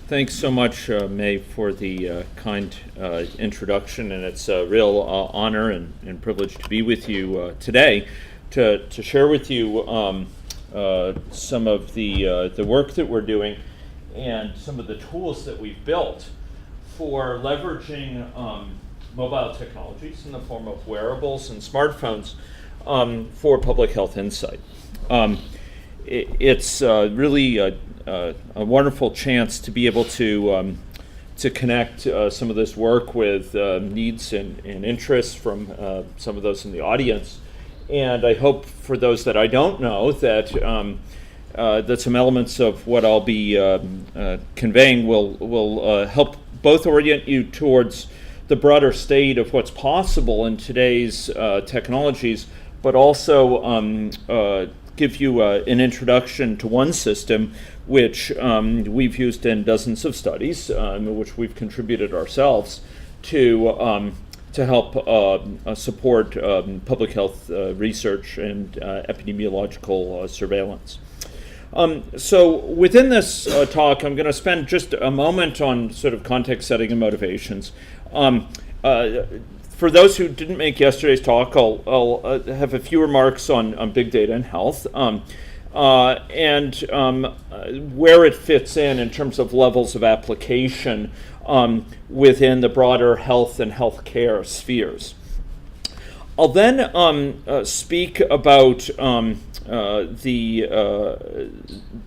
Thanks so much, May, for the kind introduction, and it's a real honor and privilege to be with you today to share with you some of the work that we're doing and some of the tools that we've built for leveraging mobile technologies in the form of wearables and smartphones for public health insight. It's really a wonderful chance to be able to connect some of this work with needs and interests from some of those in the audience. And I hope for those that I don't know that that some elements of what I'll be conveying will help both orient you towards the broader state of what's possible in today's technologies, but also give you an introduction to one system which we've used in dozens of studies, which we've contributed ourselves to help support public health research and epidemiological surveillance. So within this talk, I'm going to spend just a moment on sort of context setting and motivations. For those who didn't make yesterday's talk, I'll have a few remarks on big data and health and where it fits in terms of levels of application within the broader health and healthcare spheres. I'll then speak about the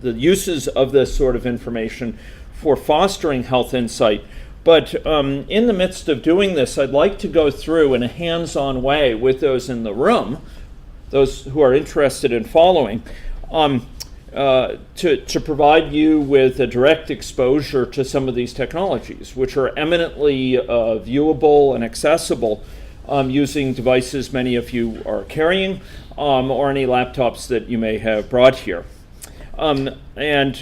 uses of this sort of information for fostering health insight. But in the midst of doing this, I'd like to go through in a hands-on way with those in the room, those who are interested in following, to provide you with a direct exposure to some of these technologies, which are eminently viewable and accessible using devices many of you are carrying or any laptops that you may have brought here. And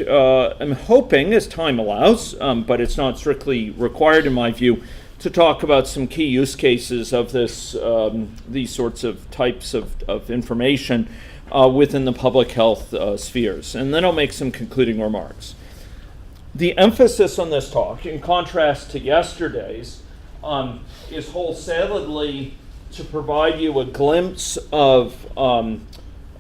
I'm hoping, as time allows, but it's not strictly required in my view, to talk about some key use cases of this, these sorts of types of information within the public health spheres. And then I'll make some concluding remarks. The emphasis on this talk, in contrast to yesterday's, is wholesaledly to provide you a glimpse of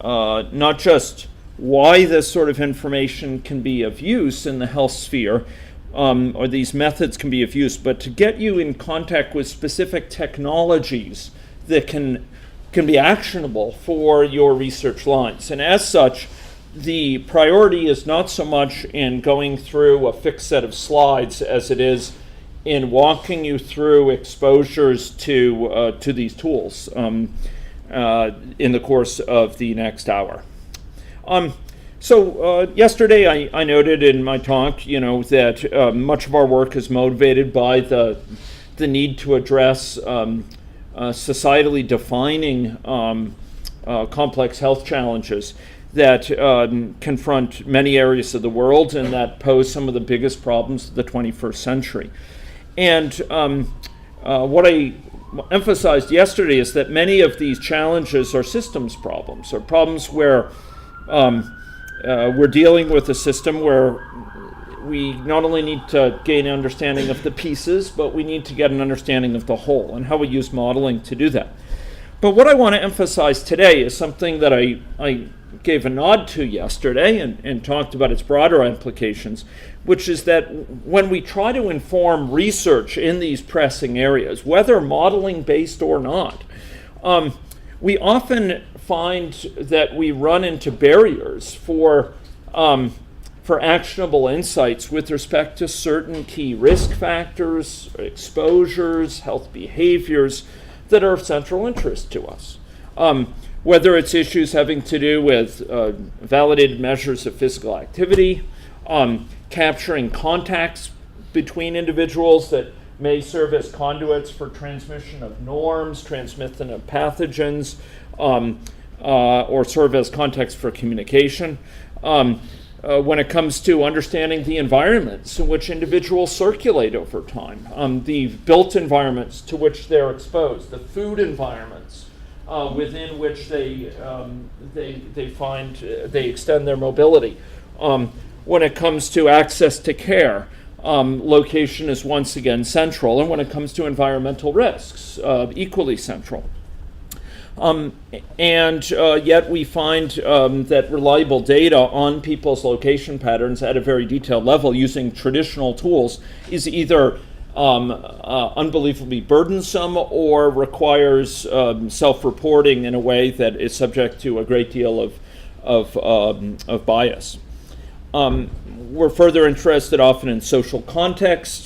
not just why this sort of information can be of use in the health sphere, or these methods can be of use, but to get you in contact with specific technologies that can be actionable for your research lines. And as such, the priority is not so much in going through a fixed set of slides as it is in walking you through exposures to these tools in the course of the next hour. So yesterday I noted in my talk, that much of our work is motivated by the need to address societally defining complex health challenges that confront many areas of the world and that pose some of the biggest problems of the 21st century. And what I emphasized yesterday is that many of these challenges are systems problems, or problems where we're dealing with a system where we not only need to gain an understanding of the pieces, but we need to get an understanding of the whole and how we use modeling to do that. But what I want to emphasize today is something that I gave a nod to yesterday and talked about its broader implications, which is that when we try to inform research in these pressing areas, whether modeling based or not, we often find that we run into barriers for actionable insights with respect to certain key risk factors, exposures, health behaviors that are of central interest to us. Whether it's issues having to do with validated measures of physical activity, capturing contacts between individuals that may serve as conduits for transmission of norms, transmission of pathogens, or serve as context for communication. When it comes to understanding the environments in which individuals circulate over time, the built environments to which they're exposed, the food environments within which they extend their mobility. When it comes to access to care, location is once again central, and when it comes to environmental risks, equally central. Yet we find that reliable data on people's location patterns at a very detailed level using traditional tools is either unbelievably burdensome or requires self-reporting in a way that is subject to a great deal of bias. We're further interested often in social context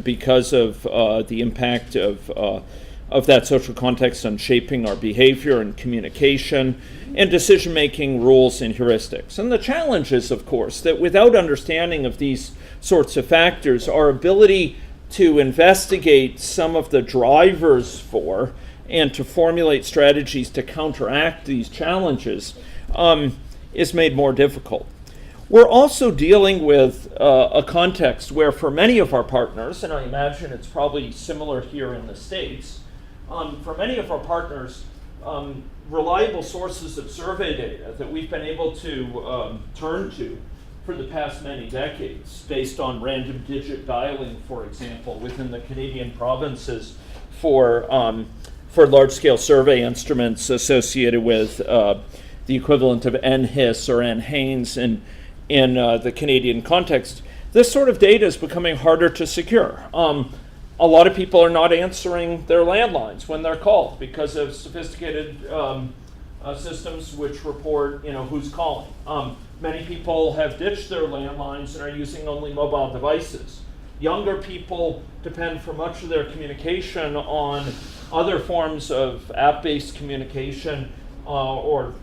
because of the impact of that social context on shaping our behavior and communication and decision-making rules and heuristics. And the challenge is, of course, that without understanding of these sorts of factors, our ability to investigate some of the drivers for and to formulate strategies to counteract these challenges is made more difficult. We're also dealing with a context where for many of our partners, and I imagine it's probably similar here in the States, for many of our partners, reliable sources of survey data that we've been able to turn to for the past many decades, based on random digit dialing, for example, within the Canadian provinces for large-scale survey instruments associated with the equivalent of NHIS or NHANES in the Canadian context. This sort of data is becoming harder to secure. A lot of people are not answering their landlines when they're called because of sophisticated systems which report, who's calling. Many people have ditched their landlines and are using only mobile devices. Younger people depend for much of their communication on other forms of app-based communication or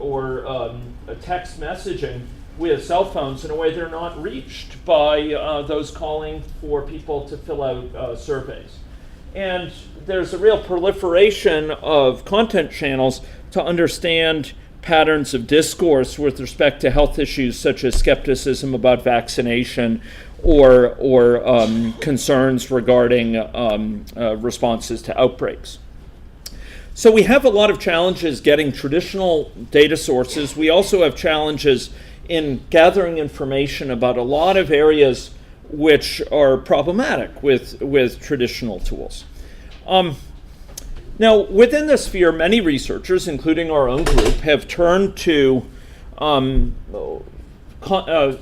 text messaging with cell phones in a way they're not reached by those calling for people to fill out surveys. And there's a real proliferation of content channels to understand patterns of discourse with respect to health issues such as skepticism about vaccination or concerns regarding responses to outbreaks. So we have a lot of challenges getting traditional data sources. We also have challenges in gathering information about a lot of areas which are problematic with traditional tools. Now, within this sphere, many researchers, including our own group, have turned to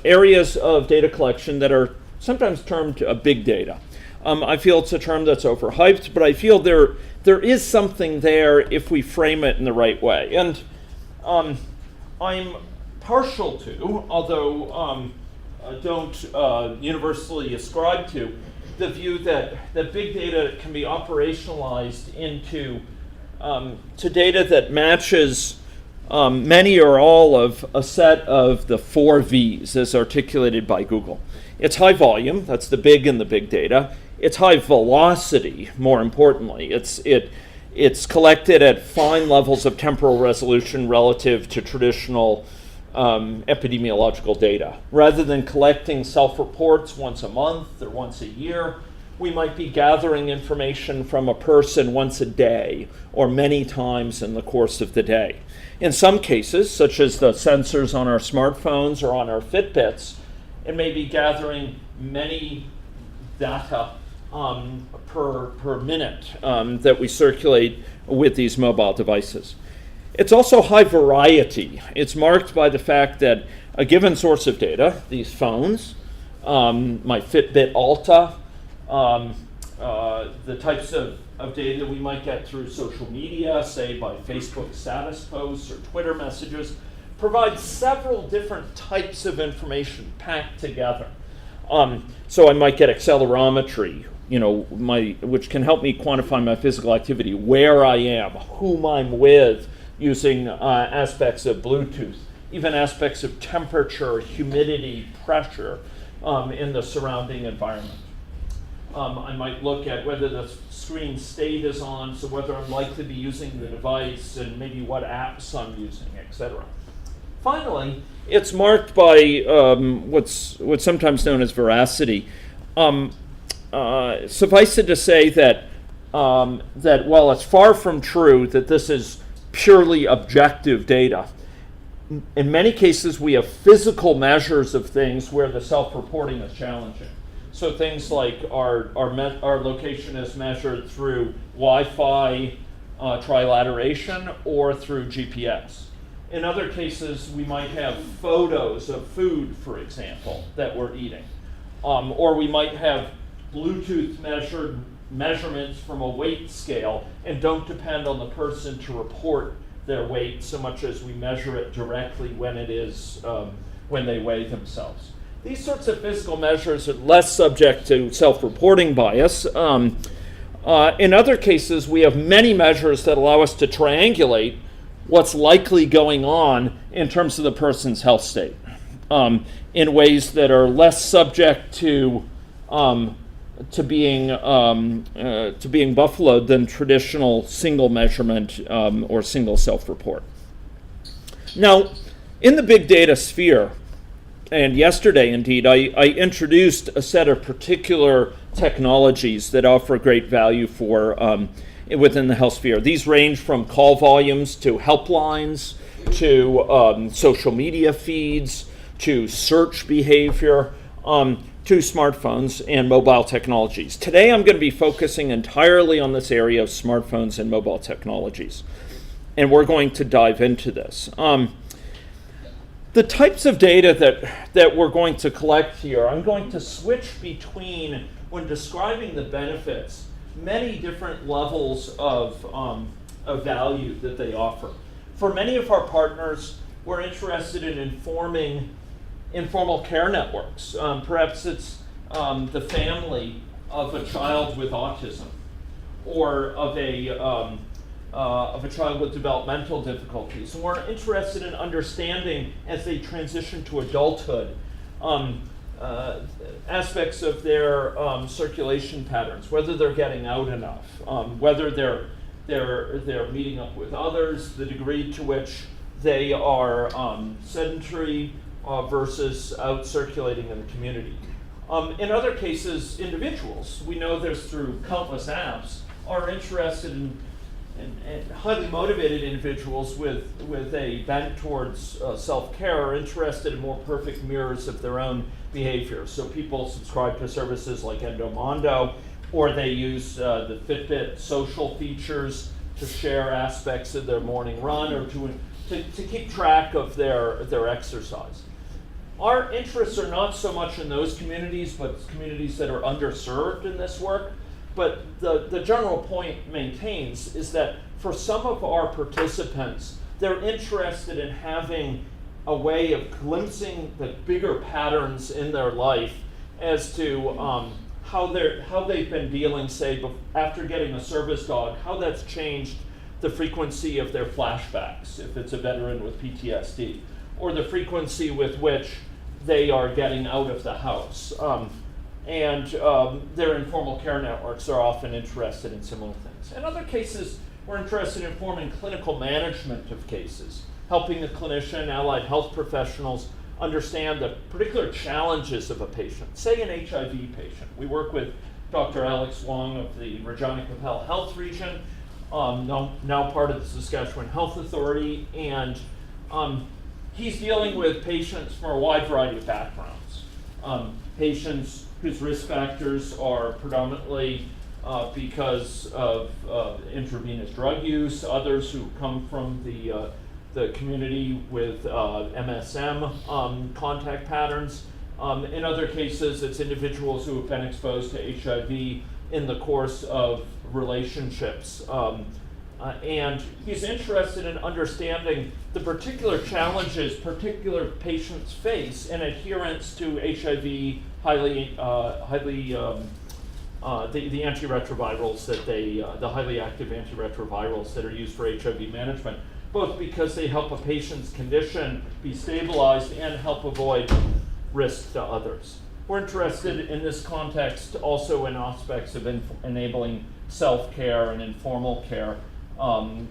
areas of data collection that are sometimes termed big data. I feel it's a term that's overhyped, but I feel there is something there if we frame it in the right way. And I'm partial to, although I don't universally ascribe to, the view that big data can be operationalized into to data that matches many or all of a set of the 4 V's as articulated by Google. It's high volume, that's the big in the big data. It's high velocity, more importantly. It's collected at fine levels of temporal resolution relative to traditional epidemiological data. Rather than collecting self-reports once a month or once a year, we might be gathering information from a person once a day or many times in the course of the day. In some cases, such as the sensors on our smartphones or on our Fitbits, it may be gathering many data per minute that we circulate with these mobile devices. It's also high variety. It's marked by the fact that a given source of data, these phones, my Fitbit Alta, the types of data we might get through social media, say by Facebook status posts or Twitter messages, provide several different types of information packed together. So I might get accelerometry, which can help me quantify my physical activity, where I am, whom I'm with, using aspects of Bluetooth, even aspects of temperature, humidity, pressure in the surrounding environment. I might look at whether the screen state is on, so whether I'm likely to be using the device and maybe what apps I'm using, etc. Finally, it's marked by what's sometimes known as veracity. Suffice it to say that while it's far from true that this is purely objective data, in many cases, we have physical measures of things where the self-reporting is challenging. So things like our location is measured through Wi-Fi trilateration or through GPS. In other cases, we might have photos of food, for example, that we're eating. Or we might have Bluetooth measurements from a weight scale and don't depend on the person to report their weight so much as we measure it directly when it is when they weigh themselves. These sorts of physical measures are less subject to self-reporting bias. In other cases, we have many measures that allow us to triangulate what's likely going on in terms of the person's health state in ways that are less subject to being buffaloed than traditional single measurement or single self-report. Now, in the big data sphere, and yesterday indeed, I introduced a set of particular technologies that offer great value for within the health sphere. These range from call volumes to helplines to social media feeds to search behavior to smartphones and mobile technologies. Today I'm going to be focusing entirely on this area of smartphones and mobile technologies, and we're going to dive into this. The types of data that we're going to collect here, I'm going to switch between, when describing the benefits, many different levels of value that they offer. For many of our partners, we're interested in informing informal care networks. Perhaps it's the family of a child with autism, or of a child with developmental difficulties. And we're interested in understanding, as they transition to adulthood, aspects of their circulation patterns, whether they're getting out enough, whether they're meeting up with others, the degree to which they are sedentary versus out circulating in the community. In other cases, individuals, we know there's through countless apps, are interested in highly motivated individuals with a bent towards self-care are interested in more perfect mirrors of their own behavior. So people subscribe to services like Endomondo, or they use the Fitbit social features to share aspects of their morning run, or to keep track of their exercise. Our interests are not so much in those communities, but communities that are underserved in this work. But the general point maintains is that for some of our participants, they're interested in having a way of glimpsing the bigger patterns in their life as to how they've been dealing, say, after getting a service dog, how that's changed the frequency of their flashbacks, if it's a veteran with PTSD, or the frequency with which they are getting out of the house. And their informal care networks are often interested in similar things. In other cases, we're interested in informing clinical management of cases, helping the clinician, allied health professionals understand the particular challenges of a patient, say an HIV patient. We work with Dr. Alex Wong of the Regina Capel Health Region, now part of the Saskatchewan Health Authority, and he's dealing with patients from a wide variety of backgrounds. Patients whose risk factors are predominantly because of intravenous drug use, others who come from the community with MSM contact patterns. In other cases, it's individuals who have been exposed to HIV in the course of relationships. And he's interested in understanding the particular challenges particular patients face in adherence to HIV, the antiretrovirals that the highly active antiretrovirals that are used for HIV management, both because they help a patient's condition be stabilized and help avoid risk to others. We're interested in this context also in aspects of enabling self-care and informal care, and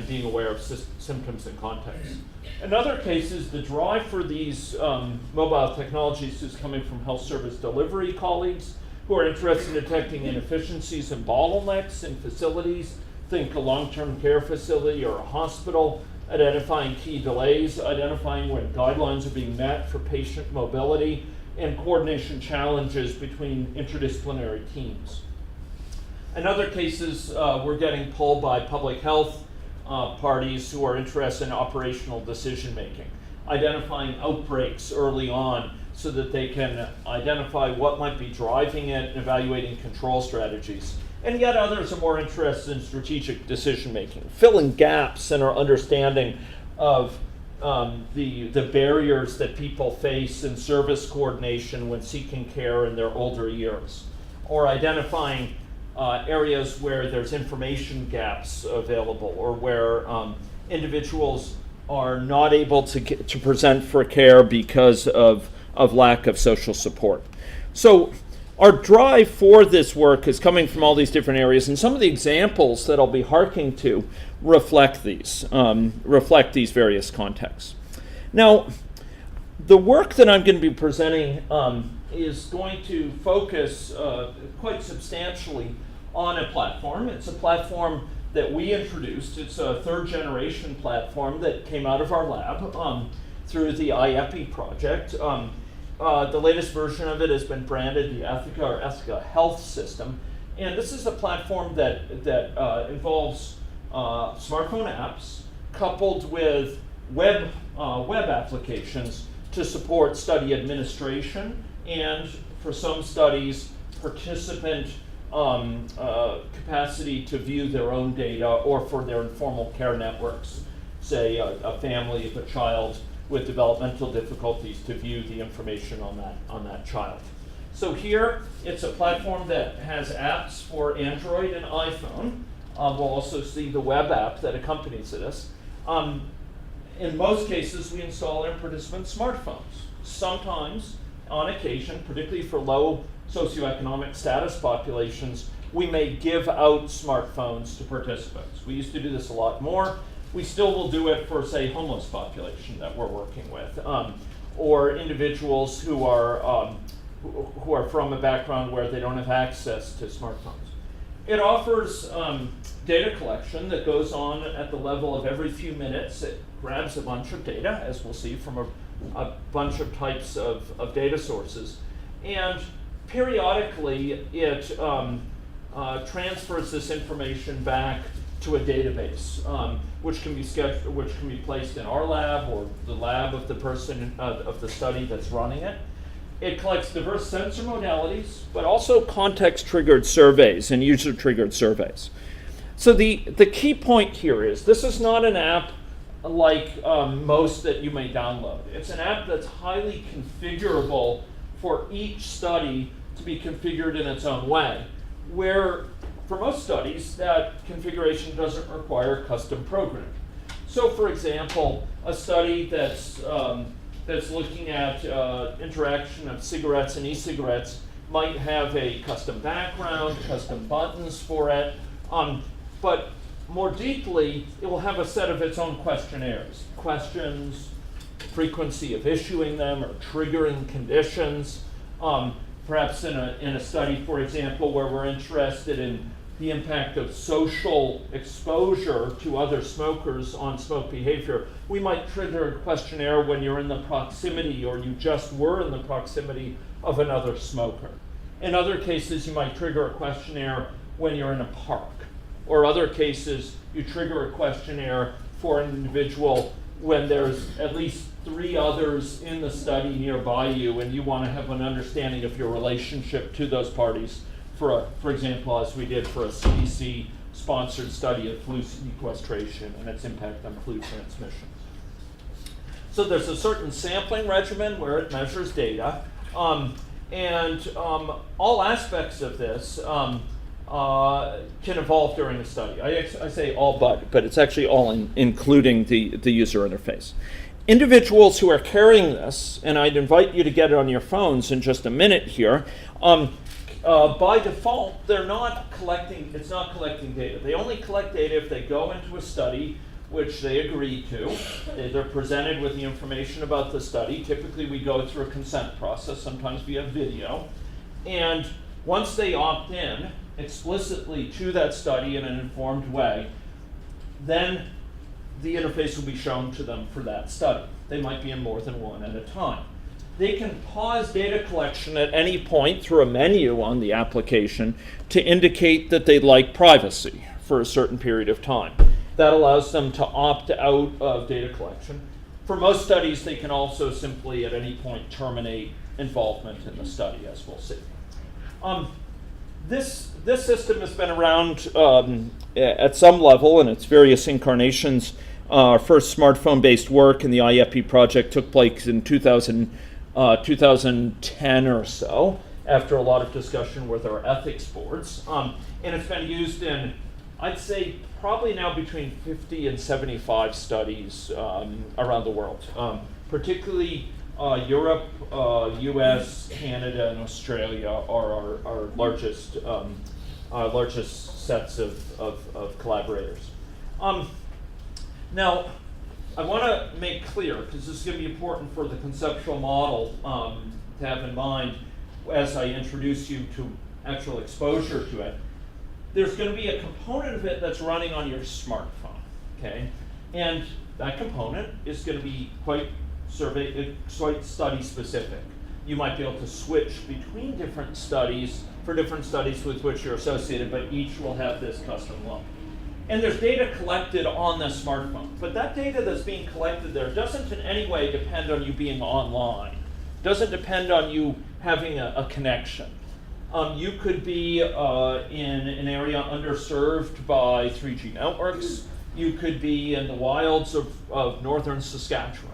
being aware of symptoms and context. In other cases, the drive for these mobile technologies is coming from health service delivery colleagues who are interested in detecting inefficiencies and bottlenecks in facilities. Think a long-term care facility or a hospital identifying key delays, identifying when guidelines are being met for patient mobility, and coordination challenges between interdisciplinary teams. In other cases, we're getting pulled by public health parties who are interested in operational decision making, identifying outbreaks early on so that they can identify what might be driving it and evaluating control strategies. And yet others are more interested in strategic decision making, filling gaps in our understanding of the barriers that people face in service coordination when seeking care in their older years, or identifying areas where there's information gaps available, or where individuals are not able to present for care because of lack of social support. So our drive for this work is coming from all these different areas, and some of the examples that I'll be harking to reflect these various contexts. Now, the work that I'm going to be presenting is going to focus quite substantially on a platform. It's a platform that we introduced. It's a third-generation platform that came out of our lab through the IEPI project. The latest version of it has been branded the Ethica Health System. And this is a platform that involves smartphone apps coupled with web applications to support study administration, and for some studies, participant capacity to view their own data, or for their informal care networks, say a family of a child with developmental difficulties to view the information on that child. So here, it's a platform that has apps for Android and iPhone. We'll also see the web app that accompanies this. In most cases, we install in participants' smartphones. Sometimes, on occasion, particularly for low socioeconomic status populations, we may give out smartphones to participants. We used to do this a lot more. We still will do it for, say, homeless population that we're working with, or individuals who are from a background where they don't have access to smartphones. It offers data collection that goes on at the level of every few minutes. It grabs a bunch of data, as we'll see, from a bunch of types of data sources. And periodically, it transfers this information back to a database, which can be placed in our lab or the lab of the person of the study that's running it. It collects diverse sensor modalities, but also context-triggered surveys and user-triggered surveys. So the key point here is this is not an app like most that you may download. It's an app that's highly configurable for each study to be configured in its own way, where for most studies, that configuration doesn't require custom programming. So, for example, a study that's looking at interaction of cigarettes and e-cigarettes might have a custom background, custom buttons for it, but more deeply, it will have a set of its own questionnaires, questions, frequency of issuing them or triggering conditions. Perhaps in a study, for example, where we're interested in the impact of social exposure to other smokers on smoke behavior, we might trigger a questionnaire when you're in the proximity or you just were in the proximity of another smoker. In other cases, you might trigger a questionnaire when you're in a park. Or other cases, you trigger a questionnaire for an individual when there's at least 3 others in the study nearby you and you want to have an understanding of your relationship to those parties. For example, as we did for a CDC-sponsored study of flu sequestration and its impact on flu transmission. So there's a certain sampling regimen where it measures data, and all aspects of this can evolve during the study. I say all but it's actually all including the user interface. Individuals who are carrying this, and I'd invite you to get it on your phones in just a minute here, by default, it's not collecting data. They only collect data if they go into a study which they agree to. They're presented with the information about the study. Typically, we go through a consent process, sometimes via video. And once they opt in explicitly to that study in an informed way, then the interface will be shown to them for that study. They might be in more than one at a time. They can pause data collection at any point through a menu on the application to indicate that they like privacy for a certain period of time. That allows them to opt out of data collection. For most studies, they can also simply at any point terminate involvement in the study, as we'll see. This system has been around at some level in its various incarnations. Our first smartphone-based work in the IEPI project took place in 2010 or so, after a lot of discussion with our ethics boards. And it's been used in, I'd say, probably now between 50 and 75 studies around the world, particularly Europe, US, Canada, and Australia are our largest sets of collaborators. Now, I want to make clear, because this is going to be important for the conceptual model to have in mind as I introduce you to actual exposure to it. There's going to be a component of it that's running on your smartphone, okay? And that component is going to be quite study specific. You might be able to switch between different studies for different studies with which you're associated, but each will have this custom look. And there's data collected on the smartphone, but that data that's being collected there doesn't in any way depend on you being online, doesn't depend on you having a connection. You could be in an area underserved by 3G networks. You could be in the wilds of northern Saskatchewan.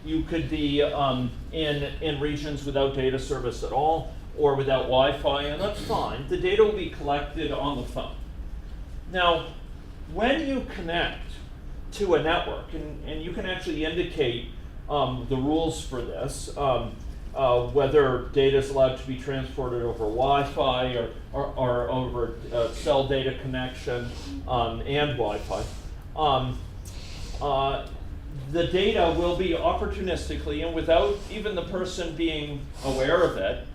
You could be in regions without data service at all or without Wi-Fi, and that's fine. The data will be collected on the phone. Now, when you connect to a network, and you can actually indicate the rules for this, whether data is allowed to be transported over Wi-Fi or over cell data connection and Wi-Fi, the data will be opportunistically and without even the person being aware of it,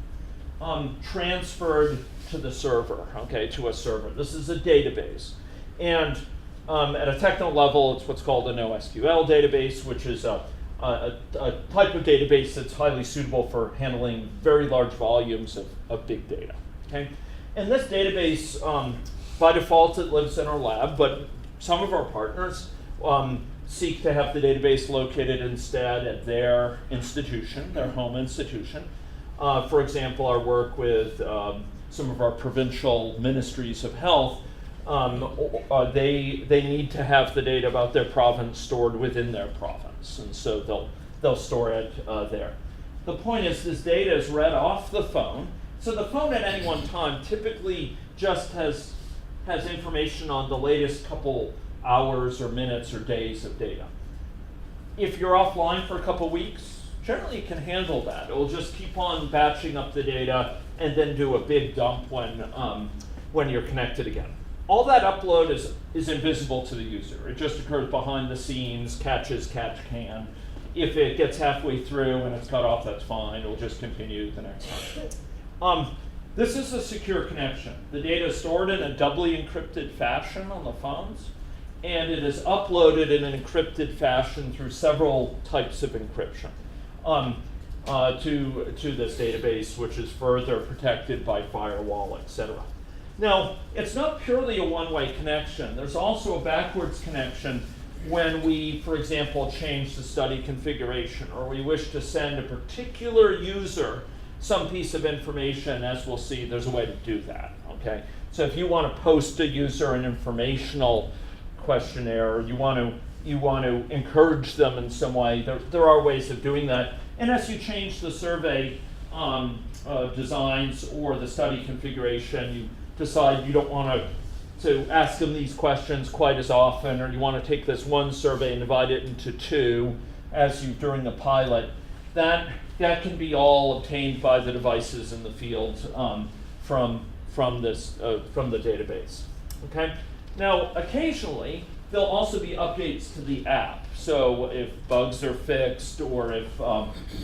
transferred to the server, okay, to a server. This is a database. And at a technical level, it's what's called a NoSQL database, which is a type of database that's highly suitable for handling very large volumes of big data, okay? And this database, by default, it lives in our lab, but some of our partners seek to have the database located instead at their institution, their home institution. For example, our work with some of our provincial ministries of health, they need to have the data about their province stored within their province, and so they'll store it there. The point is, this data is read off the phone, so the phone at any one time typically just has information on the latest couple hours or minutes or days of data. If you're offline for a couple weeks, generally it can handle that. It will just keep on batching up the data and then do a big dump when you're connected again. All that upload is invisible to the user. It just occurs behind the scenes, catch can. If it gets halfway through and it's cut off, that's fine. It'll just continue the next time. This is a secure connection. The data is stored in a doubly encrypted fashion on the phones, and it is uploaded in an encrypted fashion through several types of encryption to this database, which is further protected by firewall, etc. Now, it's not purely a one-way connection. There's also a backwards connection when we, for example, change the study configuration, or we wish to send a particular user some piece of information. As we'll see, there's a way to do that, okay? So if you want to post a user an informational questionnaire, or you want to encourage them in some way, there are ways of doing that. And as you change the survey designs or the study configuration, you decide you don't want to ask them these questions quite as often, or you want to take this one survey and divide it into two as you during the pilot, that can be all obtained by the devices in the field from the database. Okay. Now, occasionally there'll also be updates to the app. So if bugs are fixed, or if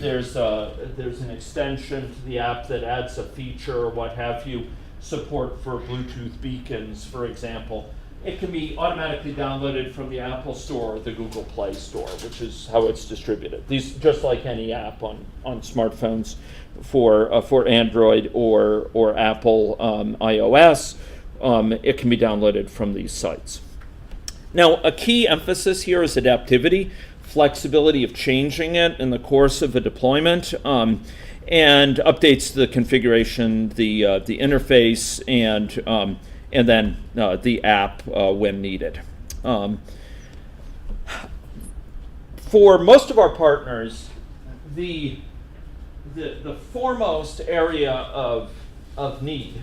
there's an extension to the app that adds a feature or what have you, support for Bluetooth beacons, for example, it can be automatically downloaded from the Apple Store or the Google Play Store, which is how it's distributed. These, just like any app on smartphones for Android or Apple iOS, it can be downloaded from these sites. Now, a key emphasis here is adaptivity, flexibility of changing it in the course of a deployment, and updates to the configuration, the interface, and then the app when needed. For most of our partners, the foremost area of need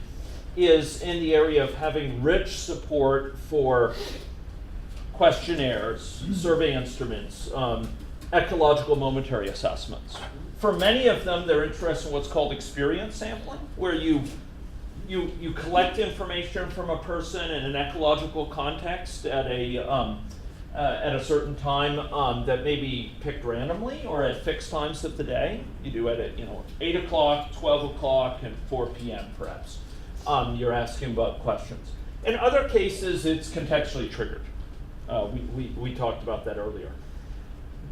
is in the area of having rich support for questionnaires, survey instruments, ecological momentary assessments. For many of them, they're interested in what's called experience sampling, where you collect information from a person in an ecological context at a certain time that may be picked randomly or at fixed times of the day. You do it at 8 o'clock, 12 o'clock, and 4 p.m. perhaps. You're asking about questions. In other cases, it's contextually triggered. We talked about that earlier.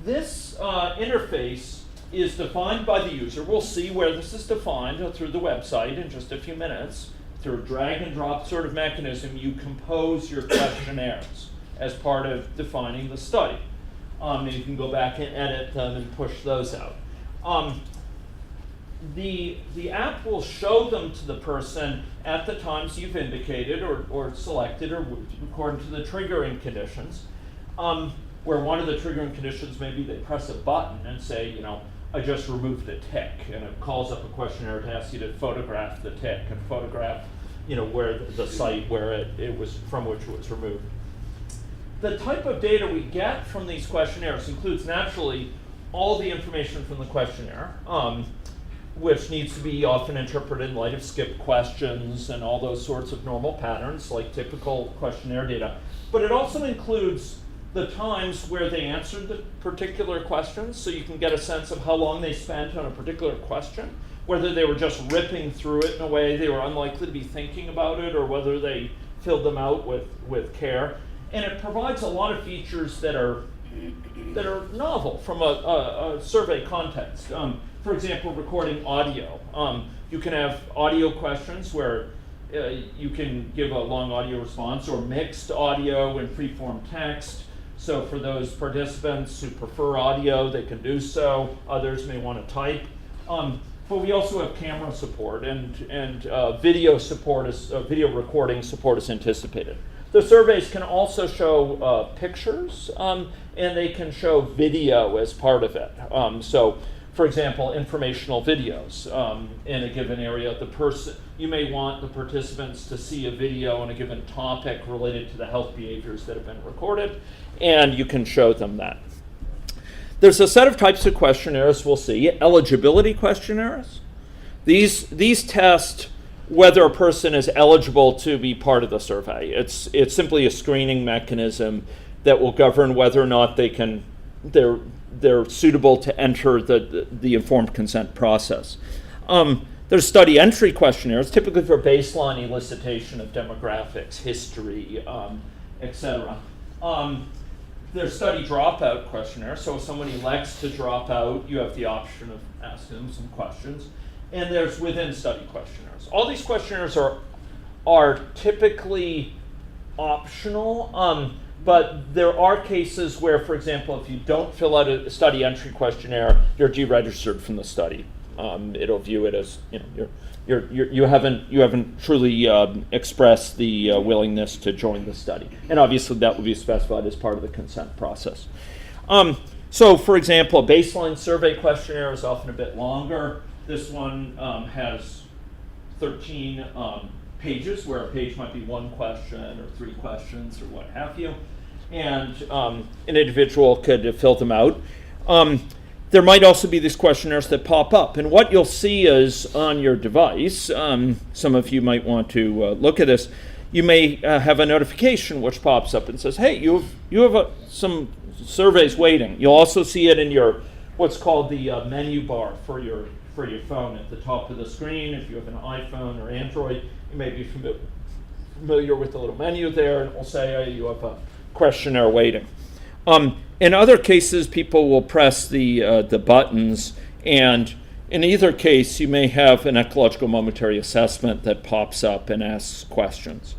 This interface is defined by the user. We'll see where this is defined through the website in just a few minutes. Through a drag and drop sort of mechanism, you compose your questionnaires as part of defining the study. And you can go back and edit them and push those out. The app will show them to the person at the times you've indicated or selected or according to the triggering conditions, where one of the triggering conditions may be they press a button and say, I just removed a tick, and it calls up a questionnaire to ask you to photograph the tick and photograph where the site where it was from which it was removed. The type of data we get from these questionnaires includes naturally all the information from the questionnaire, which needs to be often interpreted in light of skipped questions and all those sorts of normal patterns like typical questionnaire data. But it also includes the times where they answered the particular questions, so you can get a sense of how long they spent on a particular question, whether they were just ripping through it in a way they were unlikely to be thinking about it, or whether they filled them out with care. And it provides a lot of features that are novel from a survey context. For example, recording audio. You can have audio questions where you can give a long audio response, or mixed audio and free-form text. So for those participants who prefer audio, they can do so. Others may want to type. But we also have camera support and video support, video recording support is anticipated. The surveys can also show pictures, and they can show video as part of it. So, for example, informational videos in a given area. You may want the participants to see a video on a given topic related to the health behaviors that have been recorded, and you can show them that. There's a set of types of questionnaires we'll see. Eligibility questionnaires. These test whether a person is eligible to be part of the survey. It's simply a screening mechanism that will govern whether or not they're suitable to enter the informed consent process. There's study entry questionnaires, typically for baseline elicitation of demographics, history, etc. There's study dropout questionnaires, so if somebody elects to drop out, you have the option of asking them some questions. And there's within study questionnaires. All these questionnaires are typically optional, but there are cases where, for example, if you don't fill out a study entry questionnaire, you're deregistered from the study. It'll view it as you haven't truly expressed the willingness to join the study, and obviously that will be specified as part of the consent process. So, for example, a baseline survey questionnaire is often a bit longer. This one has 13 pages, where a page might be one question or 3 questions or what have you, and an individual could fill them out. There might also be these questionnaires that pop up, and what you'll see is on your device, some of you might want to look at this, you may have a notification which pops up and says, hey, you have some surveys waiting. You'll also see it in your what's called the menu bar for your phone at the top of the screen. If you have an iPhone or Android, you may be familiar with the little menu there, and it will say, you have a questionnaire waiting. In other cases, people will press the buttons, and in either case, you may have an ecological momentary assessment that pops up and asks questions.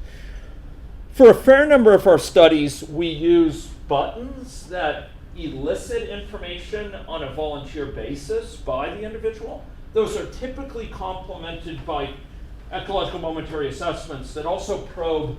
For a fair number of our studies, we use buttons that elicit information on a volunteer basis by the individual. Those are typically complemented by ecological momentary assessments that also probe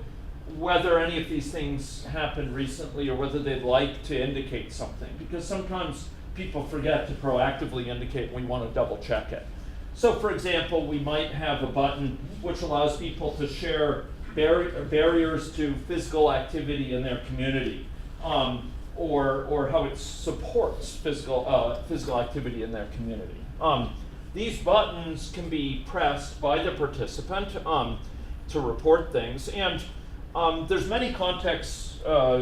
whether any of these things happened recently or whether they'd like to indicate something, because sometimes people forget to proactively indicate when we want to double check it. So for example, we might have a button which allows people to share barriers to physical activity in their community, or how it supports physical activity in their community. These buttons can be pressed by the participant to report things, and there's many contexts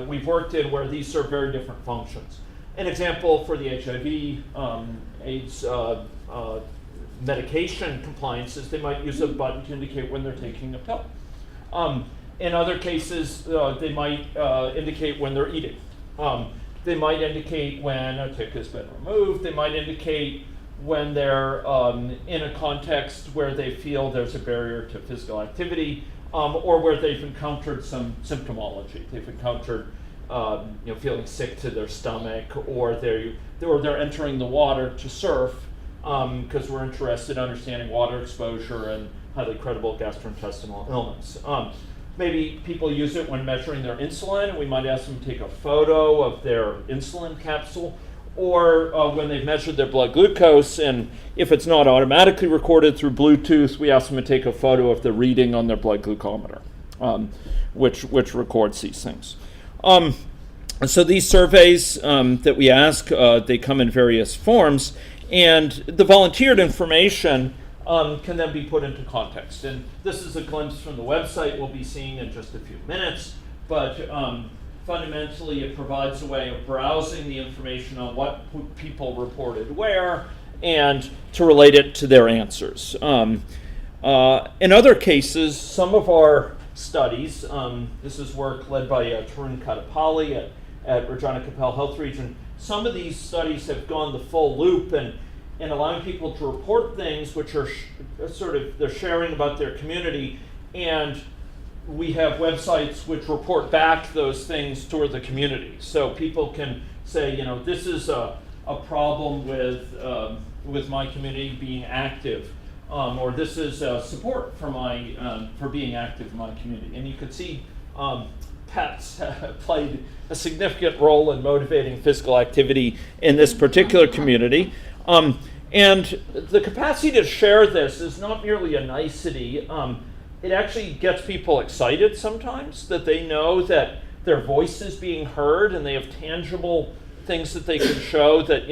we've worked in where these serve very different functions. An example for the HIV AIDS medication compliance is they might use a button to indicate when they're taking a pill. In other cases, they might indicate when they're eating. They might indicate when a tick has been removed. They might indicate when they're in a context where they feel there's a barrier to physical activity, or where they've encountered some symptomology. They've encountered feeling sick to their stomach, or they're entering the water to surf, because we're interested in understanding water exposure and highly credible gastrointestinal illness. Maybe people use it when measuring their insulin, and we might ask them to take a photo of their insulin capsule, or when they've measured their blood glucose, and if it's not automatically recorded through Bluetooth, we ask them to take a photo of the reading on their blood glucometer, which records these things. So these surveys that we ask, they come in various forms, and the volunteered information can then be put into context. And this is a glimpse from the website we'll be seeing in just a few minutes, but fundamentally it provides a way of browsing the information on what people reported where and to relate it to their answers. In other cases, some of our studies, this is work led by Tarun Katapally at Regina Capel Health Region, some of these studies have gone the full loop and allowing people to report things which are they're sharing about their community, and we have websites which report back those things toward the community. So people can say, this is a problem with my community being active, or this is support for being active in my community. And you can see pets played a significant role in motivating physical activity in this particular community. And the capacity to share this is not merely a nicety. It actually gets people excited sometimes that they know that their voice is being heard and they have tangible things that they can show that,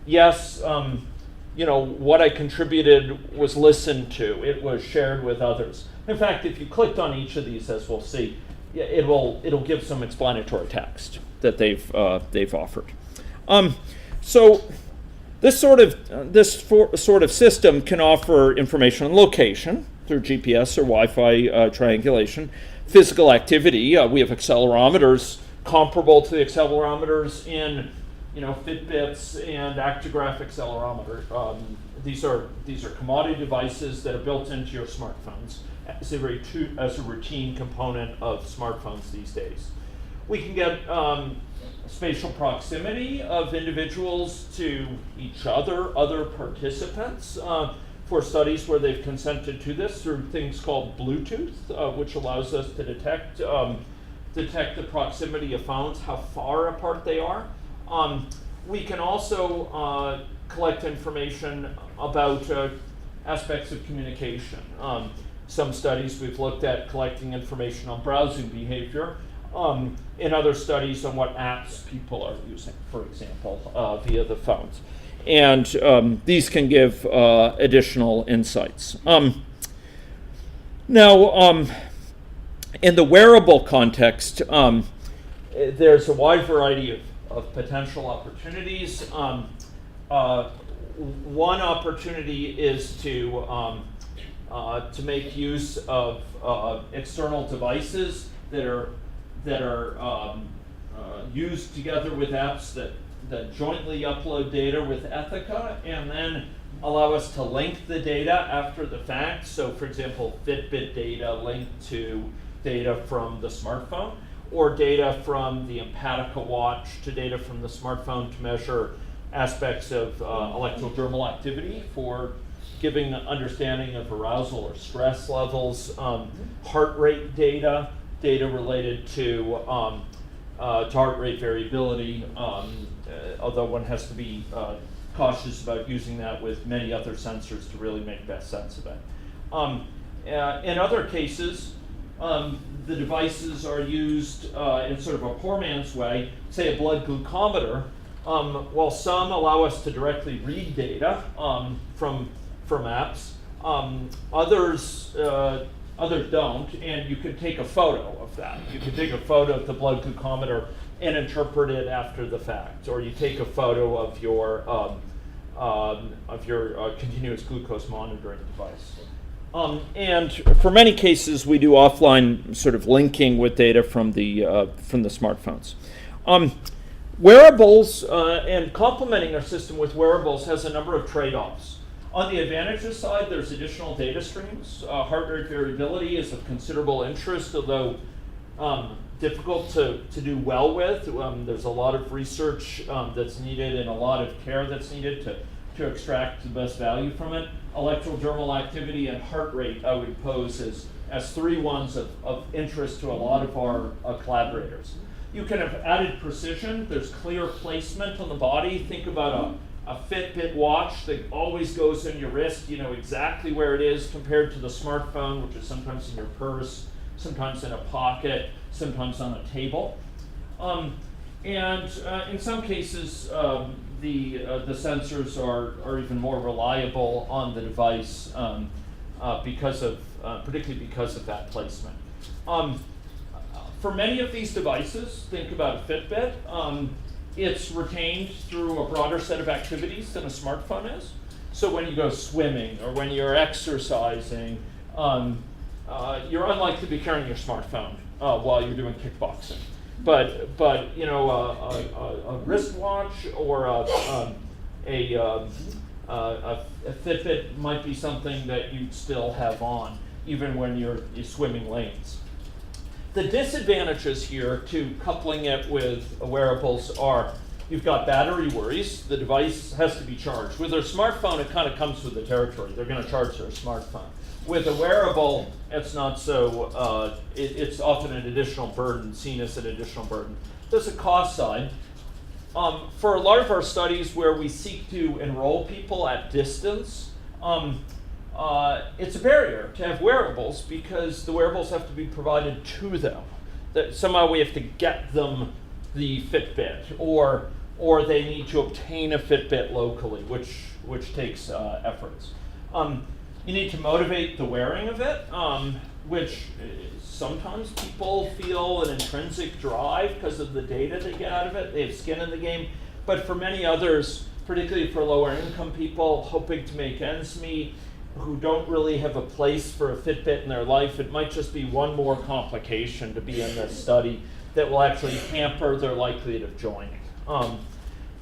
yes, what I contributed was listened to. It was shared with others. In fact, if you clicked on each of these, as we'll see, it'll give some explanatory text that they've offered. So this sort of system can offer information on location through GPS or Wi-Fi triangulation, physical activity. We have accelerometers comparable to the accelerometers in Fitbits and actigraph accelerometer. These are commodity devices that are built into your smartphones as a routine component of smartphones these days. We can get spatial proximity of individuals to each other participants for studies where they've consented to this through things called Bluetooth, which allows us to detect the proximity of phones, how far apart they are. We can also collect information about aspects of communication. Some studies we've looked at collecting information on browsing behavior. In other studies on what apps people are using, for example, via the phones. And these can give additional insights. Now, in the wearable context, there's a wide variety of potential opportunities. One opportunity is to to make use of external devices that are used together with apps that jointly upload data with Ethica, and then allow us to link the data after the fact. So for example, Fitbit data linked to data from the smartphone, or data from the Empatica watch to data from the smartphone to measure aspects of electrodermal activity for giving an understanding of arousal or stress levels, heart rate data related to heart rate variability, although one has to be cautious about using that with many other sensors to really make best sense of it. In other cases, the devices are used in sort of a poor man's way, say a blood glucometer. While some allow us to directly read data from apps, others don't, and you could take a photo of that. You could take a photo of the blood glucometer and interpret it after the fact, or you take a photo of your continuous glucose monitoring device. And for many cases, we do offline sort of linking with data from the smartphones. Wearables and complementing our system with wearables has a number of trade-offs. On the advantages side, there's additional data streams. Heart rate variability is of considerable interest, although difficult to do well with. There's a lot of research that's needed and a lot of care that's needed to extract the best value from it. Electrodermal activity and heart rate I would pose as three ones of interest to a lot of our collaborators. You can have added precision. There's clear placement on the body. Think about a Fitbit watch that always goes in your wrist. You know exactly where it is, compared to the smartphone, which is sometimes in your purse, sometimes in a pocket, sometimes on a table. And in some cases, the sensors are even more reliable on the device particularly because of that placement. For many of these devices, think about a Fitbit, it's retained through a broader set of activities than a smartphone is. So when you go swimming or when you're exercising, you're unlikely to be carrying your smartphone while you're doing kickboxing. But you know, a wristwatch or a Fitbit might be something that you'd still have on, even when you're swimming lanes. The disadvantages here to coupling it with wearables are you've got battery worries. The device has to be charged. With their smartphone, it kind of comes with the territory. They're going to charge their smartphone. With a wearable, it's not so, it's often an additional burden, seen as an additional burden. There's a cost side. For a lot of our studies where we seek to enroll people at distance, it's a barrier to have wearables because the wearables have to be provided to them. That somehow we have to get them the Fitbit, or they need to obtain a Fitbit locally, which takes efforts. You need to motivate the wearing of it, which sometimes people feel an intrinsic drive because of the data they get out of it. They have skin in the game. But for many others, particularly for lower income people hoping to make ends meet, who don't really have a place for a Fitbit in their life, it might just be one more complication to be in this study that will actually hamper their likelihood of joining.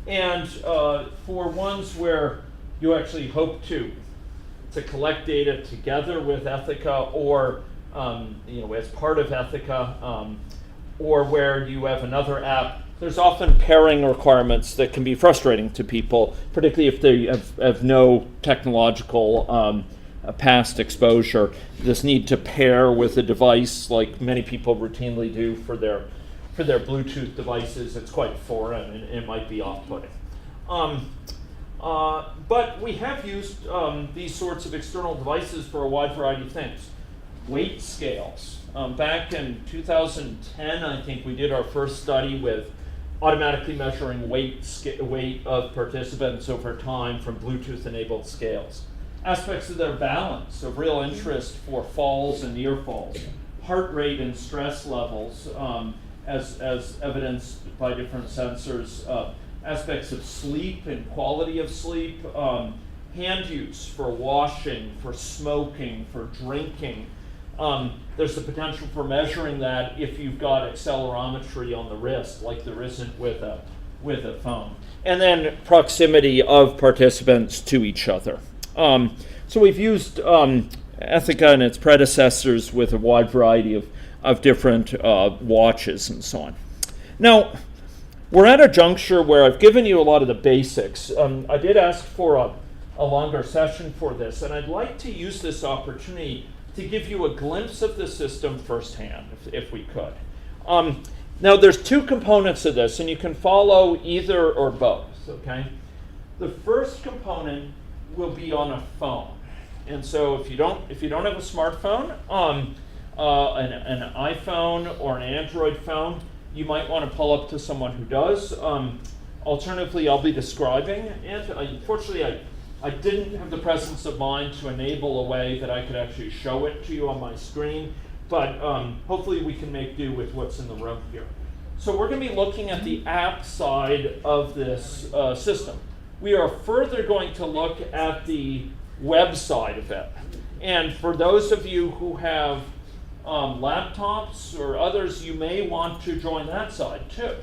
And for ones where you actually hope to collect data together with Ethica, or as part of Ethica, or where you have another app, there's often pairing requirements that can be frustrating to people, particularly if they have no technological past exposure. This need to pair with a device like many people routinely do for their Bluetooth devices. It's quite foreign and it might be off-putting. But we have used these sorts of external devices for a wide variety of things. Weight scales. Back in 2010, I think we did our first study with automatically measuring weight of participants over time from Bluetooth-enabled scales. Aspects of their balance, of real interest for falls and near falls. Heart rate and stress levels, as evidenced by different sensors. Aspects of sleep and quality of sleep, hand use for washing, for smoking, for drinking. There's the potential for measuring that if you've got accelerometry on the wrist, like there isn't with a phone. And then proximity of participants to each other. So we've used Ethica and its predecessors with a wide variety of different watches and so on. Now, we're at a juncture where I've given you a lot of the basics. I did ask for a longer session for this, and I'd like to use this opportunity to give you a glimpse of the system firsthand, if we could. Now, there's two components of this, and you can follow either or both, okay? The first component will be on a phone. And so if you don't have a smartphone, an iPhone or an Android phone, you might want to pull up to someone who does. Alternatively, I'll be describing it. Unfortunately, I didn't have the presence of mind to enable a way that I could actually show it to you on my screen, but hopefully we can make do with what's in the room here. So we're going to be looking at the app side of this system. We are further going to look at the web side of it. And for those of you who have laptops or others, you may want to join that side too.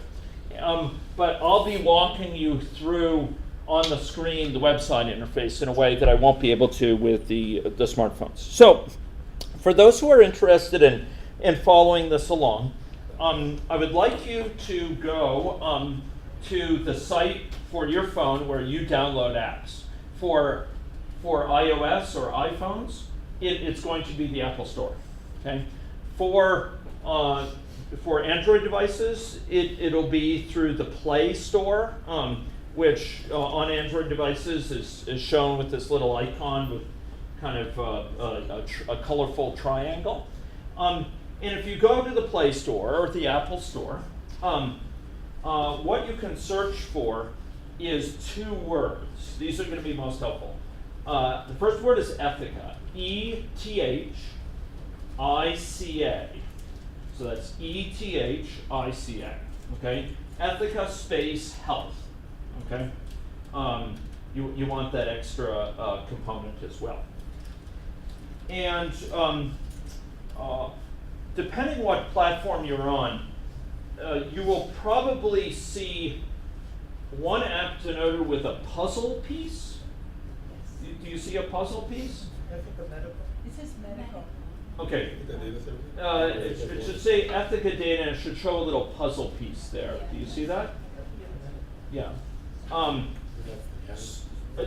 But I'll be walking you through on the screen the website interface in a way that I won't be able to with the smartphones. So for those who are interested in following this along, I would like you to go to the site for your phone where you download apps. For iOS or iPhones, it's going to be the Apple Store. Okay. For Android devices, it'll be through the Play Store, which on Android devices is shown with this little icon with kind of a colorful triangle. And if you go to the Play Store or the Apple Store, what you can search for is two words. These are going to be most helpful. The first word is Ethica, E-T-H-I-C-A. So that's E-T-H-I-C-A, okay? Ethica space health, okay? You want that extra component as well. And depending what platform you're on, you will probably see one app denoted with a puzzle piece. Do you see a puzzle piece? Ethica Medical. It says medical. Okay. It should say Ethica Data, and it should show a little puzzle piece there. Do you see that? Yeah.